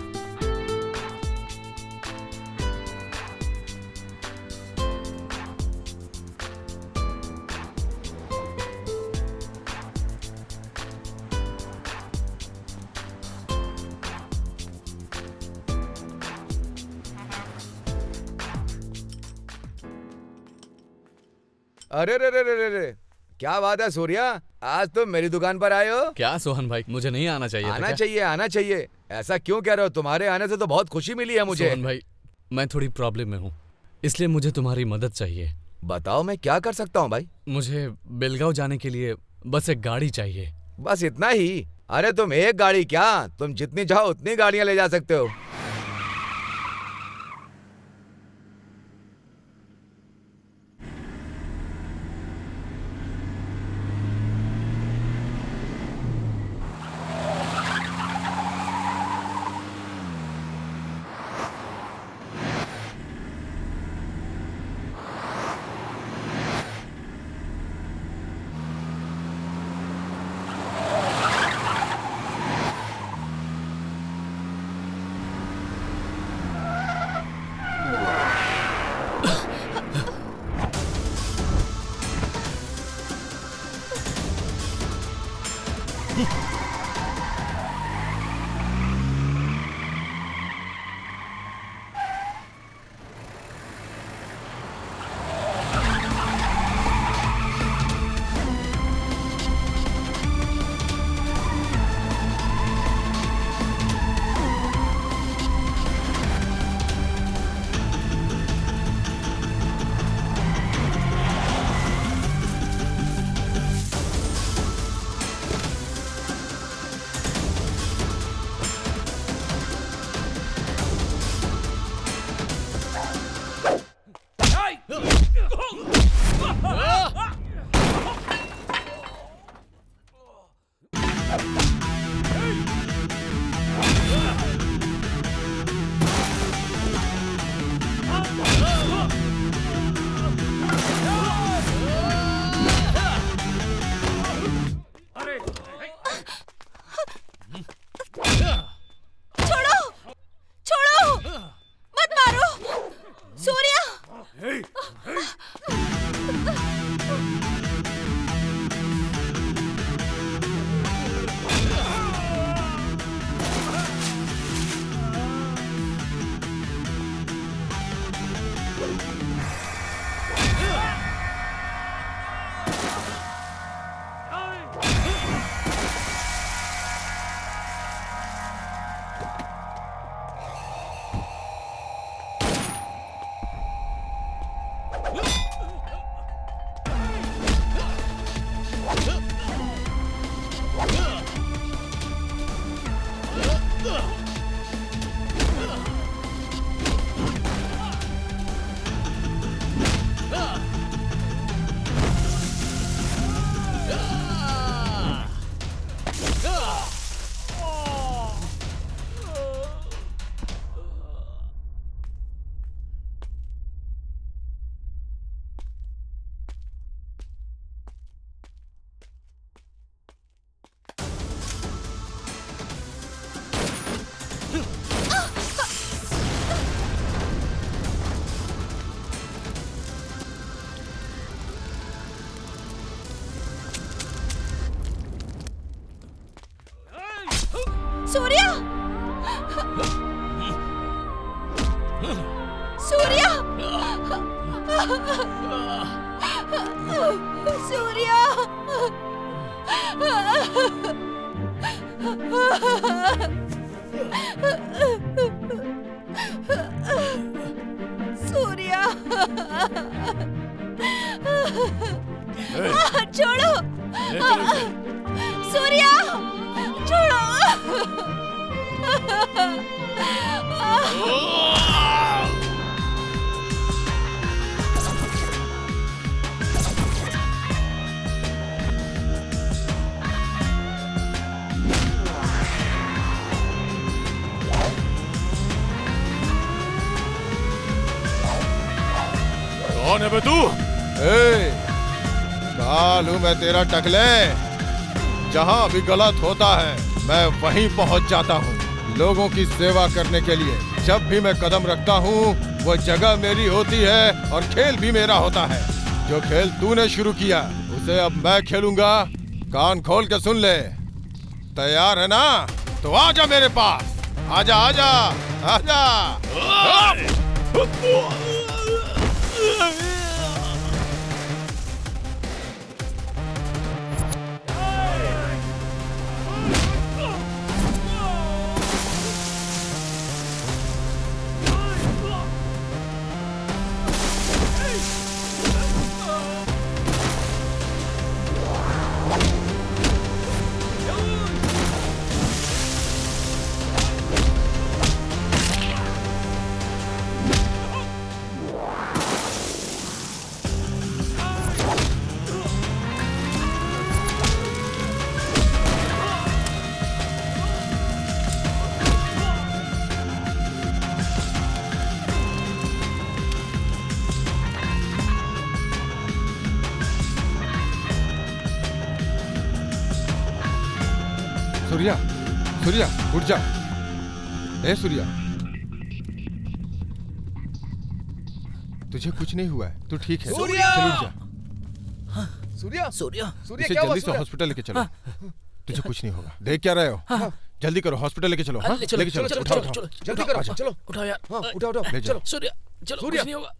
अरे रे रे रे रे रे, क्या बात है सूर्या, आज तुम मेरी दुकान पर आए हो? क्या सोहन भाई, मुझे नहीं आना चाहिए था आना क्या? चाहिए, आना चाहिए। ऐसा क्यों कह रहे हो? तुम्हारे आने से तो बहुत खुशी मिली है मुझे। सोहन भाई, मैं थोड़ी प्रॉब्लम में हूँ, इसलिए मुझे तुम्हारी मदद चाहिए। बताओ, मैं क्या कर सकता हूँ भाई? मुझे बेलगांव जाने के लिए बस एक गाड़ी चाहिए। बस इतना ही? अरे तुम एक गाड़ी क्या, तुम जितनी चाहो उतनी गाड़ियाँ ले जा सकते हो। सूर्या! सूर्या! सूर्या! सूर्या! छोड़ो! सूर्या! छोड़ो! कौन है बे तू? काल हूं मैं तेरा टकले। जहां भी गलत होता है मैं वहीं पहुंच जाता हूं लोगों की सेवा करने के लिए। जब भी मैं कदम रखता हूं वो जगह मेरी होती है और खेल भी मेरा होता है। जो खेल तूने शुरू किया उसे अब मैं खेलूंगा। कान खोल के सुन ले। तैयार है ना? तो आजा मेरे पास। आजा आजा आजा। सूर्या, सूर्या उठ जा। ए सूर्या, तुझे कुछ नहीं हुआ है, तू ठीक है। सूर्या! चल उठ जा। सूर्या! सूर्या! सूर्या इसे क्या हुआ? जल्दी से हॉस्पिटल लेके चलो। तुझे कुछ नहीं होगा। देख क्या रहे हो? जल्दी करो, हॉस्पिटल लेके चलो। लेके चलो, उठाओ, उठाओ। जल्दी करो, चलो उठाओ यार। उठाओ उठाओ, ले जाओ। सूर्या चलो, कुछ नहीं होगा।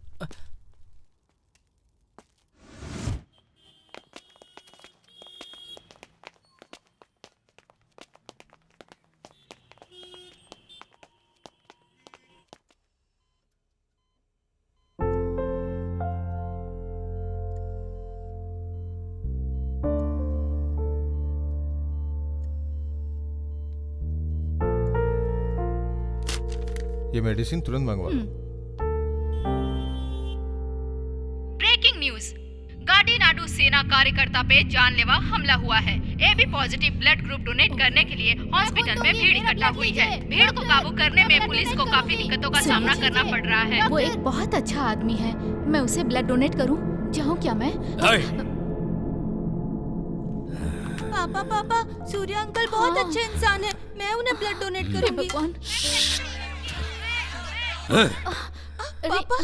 ये मेडिसिन तुरंत मंगवा लो। ब्रेकिंग न्यूज, गाडीनाडू सेना कार्यकर्ता पे जानलेवा हमला हुआ है। AB positive blood group donate करने के लिए हॉस्पिटल में भीड़ इकट्ठा हुई है। भीड़ को काबू करने में पुलिस को काफी दिक्कतों का सामना करना पड़ रहा है। वो एक बहुत अच्छा आदमी है, मैं उसे ब्लड डोनेट करूं? चाहूं क्या मैं? पापा पापा, सूर्या अंकल बहुत अच्छे इंसान है, मैं उन्हें ब्लड डोनेट करूंगी। पापा।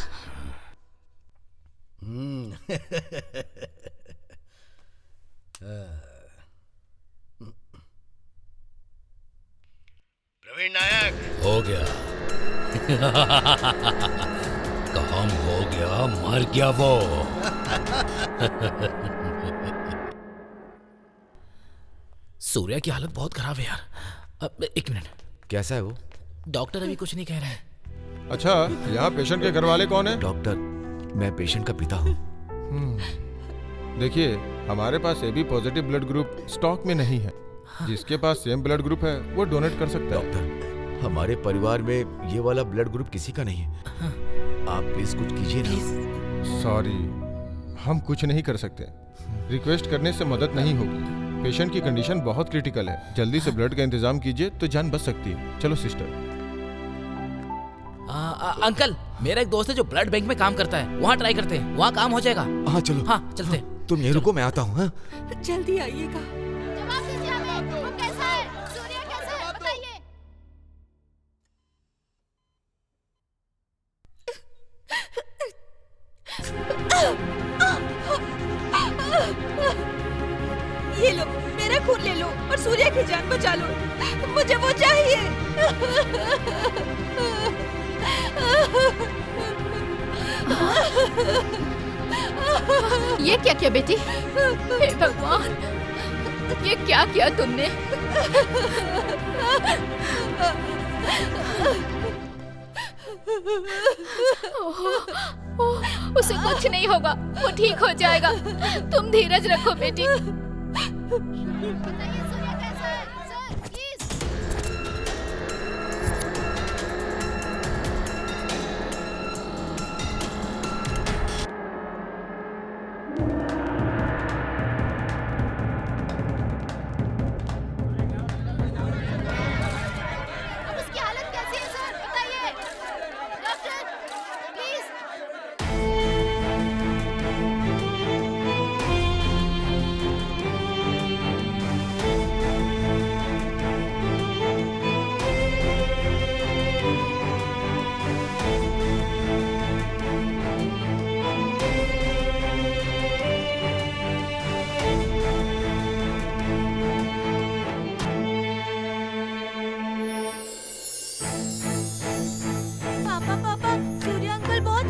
प्रवीण नायक हो गया। काम हो गया, मर गया वो। सूर्या की हालत बहुत खराब है यार। अब एक मिनट। कैसा है वो? डॉक्टर अभी कुछ नहीं कह रहे हैं। अच्छा, यहाँ पेशेंट के घर वाले कौन है? डॉक्टर, मैं पेशेंट का पिता हूँ। देखिए, हमारे पास AB positive blood group stock में नहीं है। जिसके पास सेम ब्लड ग्रुप है वो डोनेट कर सकता है। डॉक्टर, हमारे परिवार में ये वाला ब्लड ग्रुप किसी का नहीं है। आप प्लीज कुछ कीजिए ना। सॉरी, हम कुछ नहीं कर सकते। रिक्वेस्ट करने से मदद नहीं होगी। पेशेंट की कंडीशन बहुत क्रिटिकल है। जल्दी से ब्लड का इंतजाम कीजिए तो जान बच सकती है। चलो सिस्टर। अंकल, मेरा एक दोस्त है जो ब्लड बैंक में काम करता है, वहाँ ट्राई करते हैं, वहाँ काम हो जाएगा। हाँ चलो। हाँ चलते हैं। तुम यहीं रुको, मैं आता हूँ। हाँ? जल्दी आइएगा। कैसा है? सूर्या कैसा है? बताइए। ये लो मेरा खून ले लो और सूर्या की जान बचा लो। मुझे वो चाहिए। ये क्या किया बेटी? हे भगवान, ये क्या किया तुमने? उसे कुछ नहीं होगा, वो ठीक हो जाएगा। तुम धीरज रखो बेटी।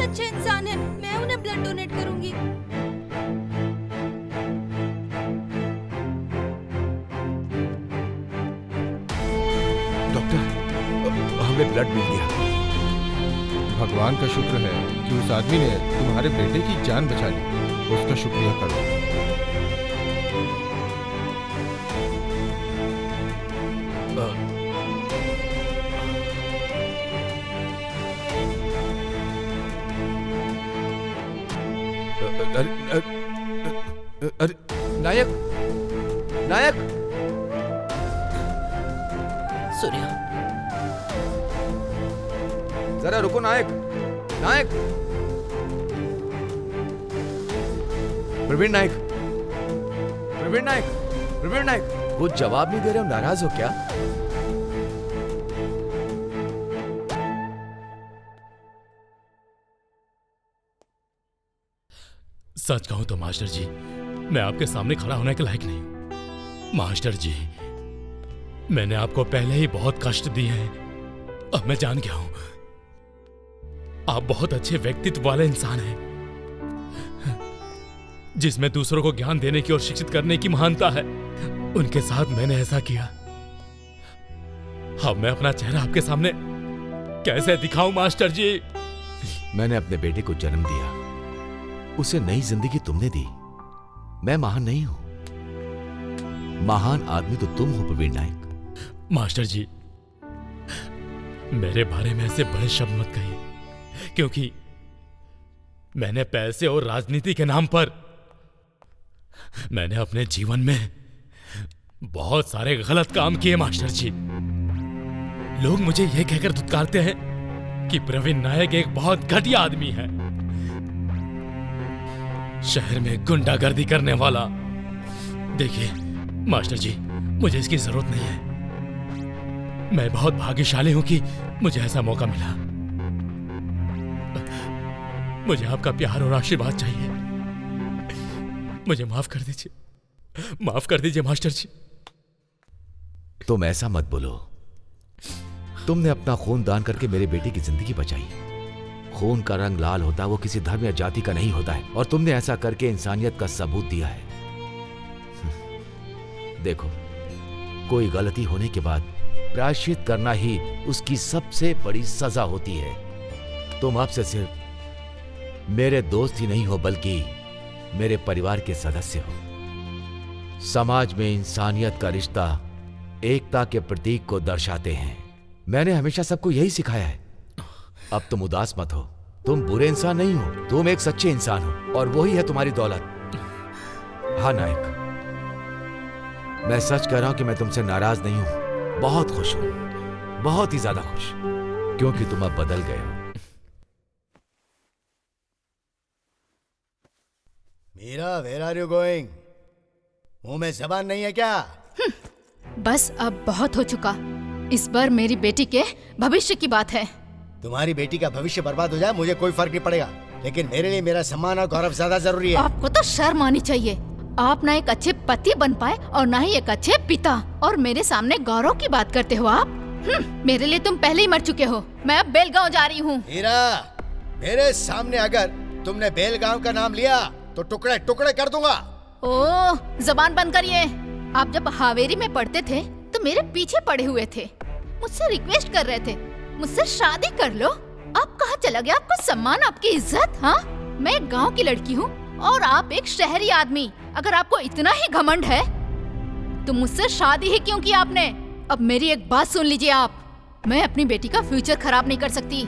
अच्छे इंसान है, मैं उन्हें ब्लड डोनेट करूंगी। डॉक्टर, हमें ब्लड मिल गया। भगवान का शुक्र है कि उस आदमी ने तुम्हारे बेटे की जान बचा ली। उसका शुक्रिया करो। अरे नायक, नायक! सूर्या, जरा रुको नायक, नायक! प्रवीण नायक, प्रवीण नायक, प्रवीण नायक! वो जवाब नहीं दे रहे हो, नाराज हो क्या? सच कहूं तो मास्टर जी, मैं आपके सामने खड़ा होने के लायक नहीं हूं। मास्टर जी, मैंने आपको पहले ही बहुत कष्ट दिए हैं। अब मैं जान गया हूं, आप बहुत अच्छे व्यक्तित्व वाले इंसान हैं, जिसमें दूसरों को ज्ञान देने की और शिक्षित करने की महानता है। उनके साथ मैंने ऐसा किया। अब मैं अपना चेहरा आपके सामने कैसे दिखाऊं मास्टर जी? मैंने अपने बेटे को जन्म दिया, उसे नई जिंदगी तुमने दी। मैं महान नहीं हूं, महान आदमी तो तुम हो प्रवीण नायक। मास्टर जी, मेरे बारे में ऐसे बड़े शब्द मत कहिए, क्योंकि मैंने पैसे और राजनीति के नाम पर मैंने अपने जीवन में बहुत सारे गलत काम किए। मास्टर जी, लोग मुझे यह कहकर धुतकारते हैं कि प्रवीण नायक एक बहुत घटिया आदमी है, शहर में गुंडागर्दी करने वाला। देखिए मास्टर जी, मुझे इसकी जरूरत नहीं है। मैं बहुत भाग्यशाली हूं कि मुझे ऐसा मौका मिला। मुझे आपका प्यार और आशीर्वाद चाहिए। मुझे माफ कर दीजिए, माफ कर दीजिए मास्टर जी। तुम ऐसा मत बोलो। तुमने अपना खून दान करके मेरे बेटे की जिंदगी बचाई। खून का रंग लाल होता, वो किसी धर्म या जाति का नहीं होता है, और तुमने ऐसा करके इंसानियत का सबूत दिया है। देखो, कोई गलती होने के बाद प्रायश्चित करना ही उसकी सबसे बड़ी सजा होती है। तुम अब से सिर्फ मेरे दोस्त ही नहीं हो, बल्कि मेरे परिवार के सदस्य हो। समाज में इंसानियत का रिश्ता एकता के प्रतीक को दर्शाते हैं। मैंने हमेशा सबको यही सिखाया है। अब तुम उदास मत हो, तुम बुरे इंसान नहीं हो, तुम एक सच्चे इंसान हो, और वही है तुम्हारी दौलत। हाँ नायक, मैं सच कह रहा हूं कि मैं तुमसे नाराज नहीं हूं, बहुत खुश हूं, बहुत ही ज्यादा खुश, क्योंकि तुम अब बदल गए हो। Meera, where are you going? मुंह में जबान नहीं है क्या? बस अब बहुत हो चुका। इस बार मेरी बेटी के भविष्य की बात है। तुम्हारी बेटी का भविष्य बर्बाद हो जाए मुझे कोई फर्क नहीं पड़ेगा, लेकिन मेरे लिए मेरा सम्मान और गौरव ज्यादा जरूरी है। आपको तो शर्म आनी चाहिए। आप ना एक अच्छे पति बन पाए और ना ही एक अच्छे पिता, और मेरे सामने गौरव की बात करते हो आप। मेरे लिए तुम पहले ही मर चुके हो। मैं अब बेलगांव जा रही हूँ। हीरा, मेरे सामने अगर तुमने बेलगांव का नाम लिया तो टुकड़े टुकड़े कर दूंगा। ओह, जबान बंद करिए। आप जब हावेरी में पढ़ते थे तो मेरे पीछे पड़े हुए थे, मुझसे रिक्वेस्ट कर रहे थे मुझसे शादी कर लो। आप कहाँ चला गया आपका सम्मान, आपकी इज्जत? हाँ, मैं गांव की लड़की हूँ और आप एक शहरी आदमी। अगर आपको इतना ही घमंड है तो मुझसे शादी ही क्यों की आपने? अब मेरी एक बात सुन लीजिए आप, मैं अपनी बेटी का फ्यूचर खराब नहीं कर सकती।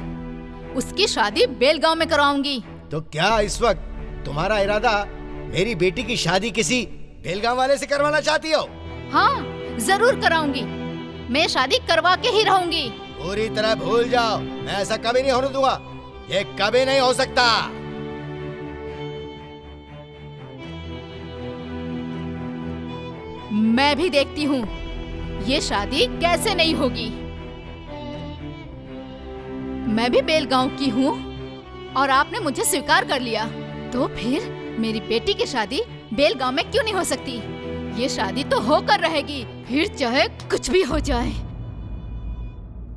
उसकी शादी बेलगांव में करवाऊंगी। तो क्या इस वक्त तुम्हारा इरादा मेरी बेटी की शादी किसी बेलगांव वाले से करवाना चाहती हो? हाँ, जरूर कराऊंगी। मैं शादी करवा के ही रहूंगी। पूरी तरह भूल जाओ, मैं ऐसा कभी नहीं होने दूंगा। ये कभी नहीं हो सकता। मैं भी देखती हूँ ये शादी कैसे नहीं होगी। मैं भी बेलगांव की हूँ और आपने मुझे स्वीकार कर लिया, तो फिर मेरी बेटी की शादी बेलगांव में क्यों नहीं हो सकती? ये शादी तो होकर रहेगी, फिर चाहे कुछ भी हो जाए।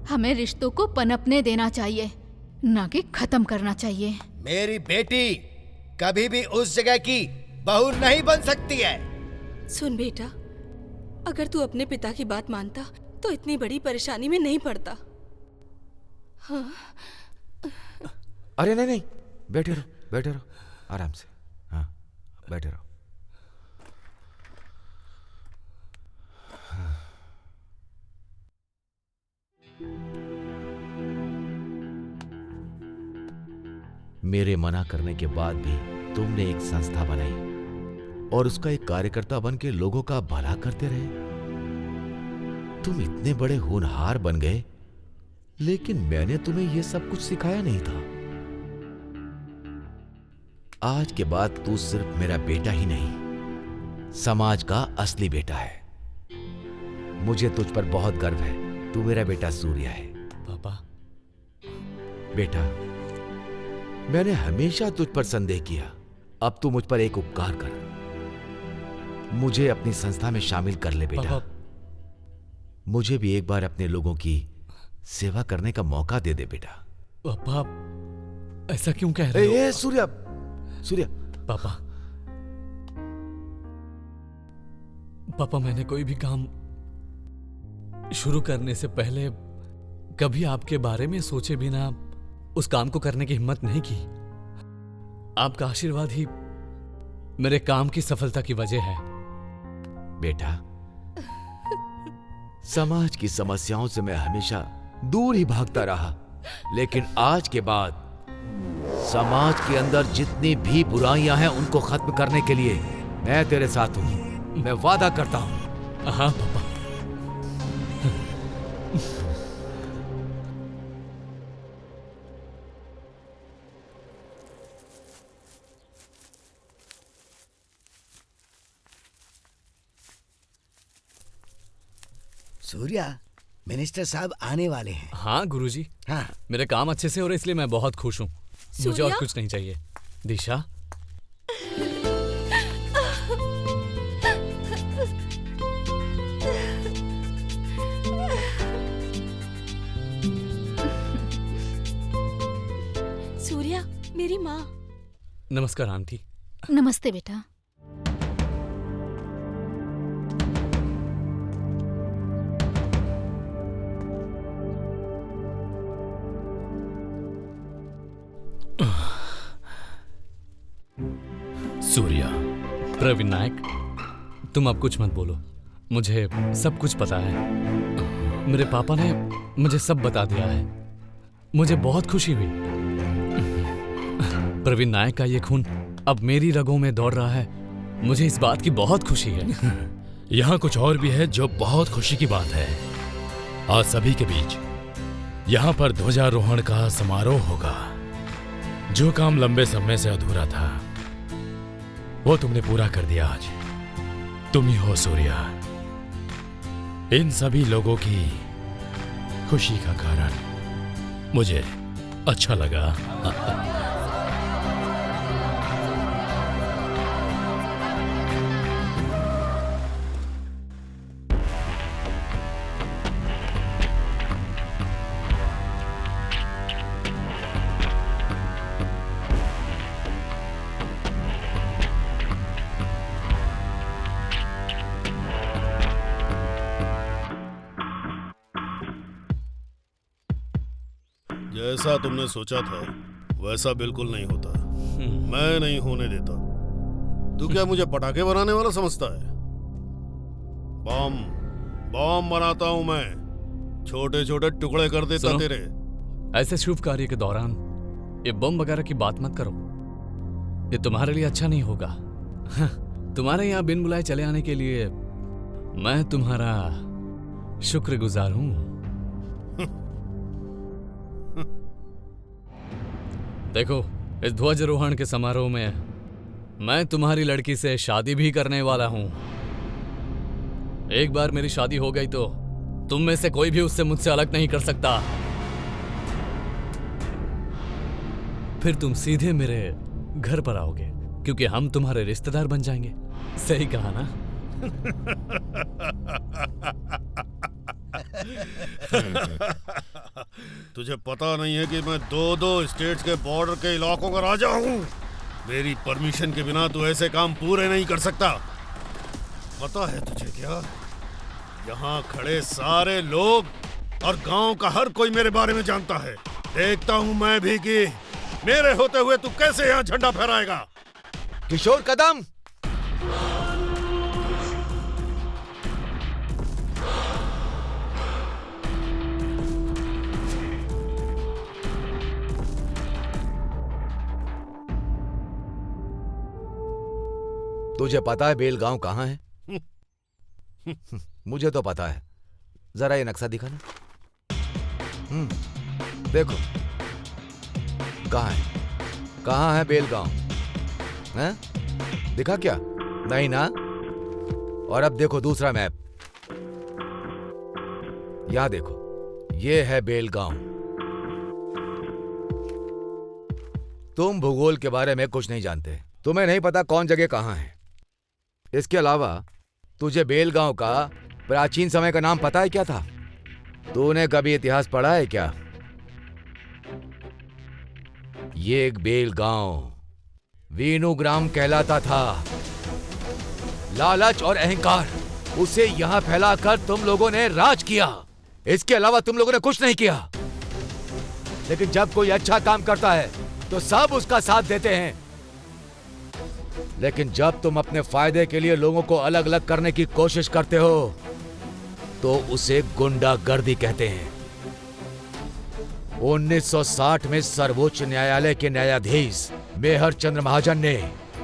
हमें रिश्तों को पनपने देना चाहिए, ना कि खत्म करना चाहिए। मेरी बेटी कभी भी उस जगह की बहू नहीं बन सकती है। सुन बेटा, अगर तू अपने पिता की बात मानता तो इतनी बड़ी परेशानी में नहीं पड़ता। हाँ। अरे नहीं नहीं, बैठे रहो आराम से। हाँ, बैठे रहो। मेरे मना करने के बाद भी तुमने एक संस्था बनाई और उसका एक कार्यकर्ता बन के लोगों का भला करते रहे। तुम इतने बड़े होनहार बन गए, लेकिन मैंने तुम्हें यह सब कुछ सिखाया नहीं था। आज के बाद तू सिर्फ मेरा बेटा ही नहीं, समाज का असली बेटा है। मुझे तुझ पर बहुत गर्व है। तू मेरा बेटा सूर्य है। पापा। बेटा, मैंने हमेशा तुझ पर संदेह किया। अब तू मुझ पर एक उपकार कर, मुझे अपनी संस्था में शामिल कर ले बेटा। मुझे भी एक बार अपने लोगों की सेवा करने का मौका दे दे बेटा। पापा, ऐसा क्यों कह रहे हो? सूर्य पापा, मैंने कोई भी काम शुरू करने से पहले कभी आपके बारे में सोचे बिना उस काम को करने की हिम्मत नहीं की। आपका आशीर्वाद ही मेरे काम की सफलता की वजह है। बेटा, समाज की समस्याओं से मैं हमेशा दूर ही भागता रहा, लेकिन आज के बाद समाज के अंदर जितनी भी बुराइयां हैं उनको खत्म करने के लिए मैं तेरे साथ हूं। मैं वादा करता हूं। हाँ पापा। सूर्या, मिनिस्टर साहब आने वाले हैं। हाँ गुरुजी। हाँ। मेरे काम अच्छे से हो रहे इसलिए मैं बहुत खुश हूँ। मुझे और कुछ नहीं चाहिए। दिशा, सूर्या, मेरी माँ। नमस्कार आंटी। नमस्ते बेटा। सूर्या। प्रवीण नायक, तुम अब कुछ मत बोलो, मुझे सब कुछ पता है। मेरे पापा ने मुझे सब बता दिया है। मुझे बहुत खुशी हुई। प्रवीण नायक का ये खून अब मेरी रगों में दौड़ रहा है। मुझे इस बात की बहुत खुशी है। यहाँ कुछ और भी है जो बहुत खुशी की बात है। आज सभी के बीच यहाँ पर ध्वजारोहण का समारोह होगा। जो काम लंबे समय से अधूरा था वो तुमने पूरा कर दिया। आज तुम ही हो सूर्या, इन सभी लोगों की खुशी का कारण। मुझे अच्छा लगा। जैसा तुमने सोचा था वैसा बिल्कुल नहीं होता। मैं नहीं होने देता। तू क्या मुझे पटाखे बनाने वाला समझता है? बम बनाता हूं मैं, छोटे छोटे टुकड़े कर देता तेरे। ऐसे शुभ कार्य के दौरान ये बम वगैरह की बात मत करो, ये तुम्हारे लिए अच्छा नहीं होगा। तुम्हारे यहाँ बिन बुलाए चले आने के लिए मैं तुम्हारा शुक्रगुजार हूं। देखो, इस ध्वजारोहण के समारोह में मैं तुम्हारी लड़की से शादी भी करने वाला हूं। एक बार मेरी शादी हो गई तो तुम में से कोई भी उससे मुझसे अलग नहीं कर सकता। फिर तुम सीधे मेरे घर पर आओगे, क्योंकि हम तुम्हारे रिश्तेदार बन जाएंगे। सही कहा ना? तुझे पता नहीं है कि मैं 2-2 स्टेट्स के बॉर्डर के इलाकों का राजा हूं। मेरी परमिशन के बिना तू ऐसे काम पूरे नहीं कर सकता। पता है तुझे क्या? यहाँ खड़े सारे लोग और गांव का हर कोई मेरे बारे में जानता है। देखता हूं मैं भी कि मेरे होते हुए तू कैसे यहाँ झंडा फहराएगा। किशोर कदम, तुझे पता है बेलगांव कहाँ है? मुझे तो पता है। जरा ये नक्शा दिखा ना। देखो कहाँ है, कहाँ है बेलगांव? हैं? दिखा क्या? नहीं ना? और अब देखो दूसरा मैप, यहां देखो, ये है बेलगांव। तुम भूगोल के बारे में कुछ नहीं जानते, तुम्हें नहीं पता कौन जगह कहाँ है। इसके अलावा तुझे बेलगांव का प्राचीन समय का नाम पता है क्या था? तूने कभी इतिहास पढ़ा है क्या? ये एक बेलगांव वीनुग्राम कहलाता था। लालच और अहंकार, उसे यहां फैलाकर तुम लोगों ने राज किया। इसके अलावा तुम लोगों ने कुछ नहीं किया। लेकिन जब कोई अच्छा काम करता है तो सब उसका साथ देते हैं, लेकिन जब तुम अपने फायदे के लिए लोगों को अलग अलग करने की कोशिश करते हो तो उसे गुंडागर्दी कहते हैं। 1960 में सर्वोच्च न्यायालय के न्यायाधीश मेहर चंद्र महाजन ने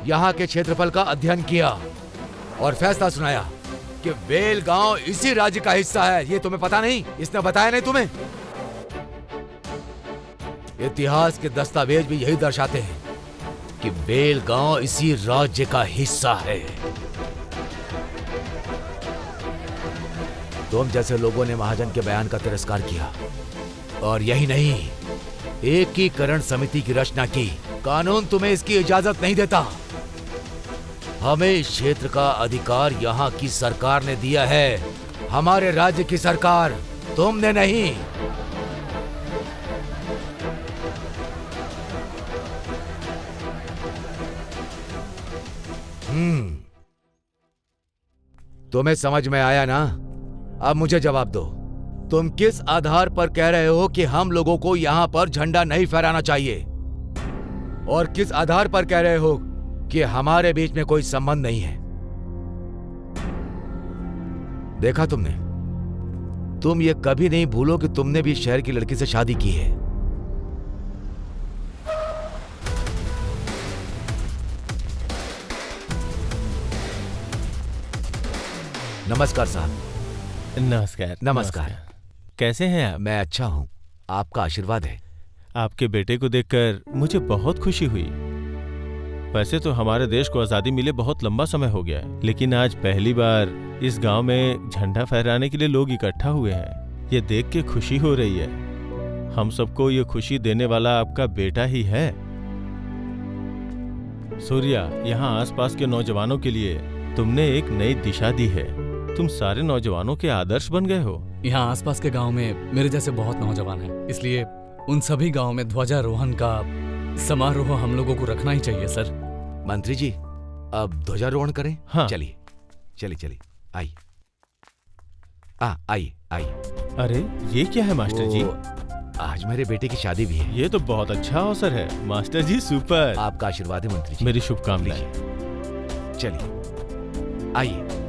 यहाँ के क्षेत्रफल का अध्ययन किया और फैसला सुनाया कि बेलगांव इसी राज्य का हिस्सा है। ये तुम्हें पता नहीं? इसने बताया नहीं तुम्हें? इतिहास के दस्तावेज भी यही दर्शाते हैं कि बेलगांव इसी राज्य का हिस्सा है। तुम जैसे लोगों ने महाजन के बयान का तिरस्कार किया और यही नहीं, एकीकरण समिति की रचना की। कानून तुम्हें इसकी इजाजत नहीं देता। हमें इस क्षेत्र का अधिकार यहाँ की सरकार ने दिया है, हमारे राज्य की सरकार, तुमने नहीं। तुम्हें समझ में आया ना? अब मुझे जवाब दो, तुम किस आधार पर कह रहे हो कि हम लोगों को यहाँ पर झंडा नहीं फहराना चाहिए? और किस आधार पर कह रहे हो कि हमारे बीच में कोई संबंध नहीं है? देखा तुमने? तुम ये कभी नहीं भूलो कि तुमने भी शहर की लड़की से शादी की है। नमस्कार साहब। नमस्कार। नमस्कार। कैसे हैं आप? मैं अच्छा हूँ, आपका आशीर्वाद है। आपके बेटे को देखकर मुझे बहुत खुशी हुई। वैसे तो हमारे देश को आज़ादी मिले बहुत लंबा समय हो गया है, लेकिन आज पहली बार इस गांव में झंडा फहराने के लिए लोग इकट्ठा हुए हैं। ये देख के खुशी हो रही है। हम सबको ये खुशी देने वाला आपका बेटा ही है। सूर्या, यहाँ आसपास के नौजवानों के लिए तुमने एक नई दिशा दी है। तुम सारे नौजवानों के आदर्श बन गए हो। यहाँ आसपास के गांव में मेरे जैसे बहुत नौजवान हैं, इसलिए उन सभी गांव में ध्वजारोहण का समारोह हम लोगों को रखना ही चाहिए सर। मंत्री जी, अब ध्वजारोहण करें? हाँ। चलिए चलिए चलिए, आइए आइए आइए। अरे ये क्या है मास्टर जी? आज मेरे बेटे की शादी भी है। ये तो बहुत अच्छा अवसर है मास्टर जी, सुपर। आपका आशीर्वाद है मंत्री जी। मेरी शुभकामनाएं। चलिए आइए।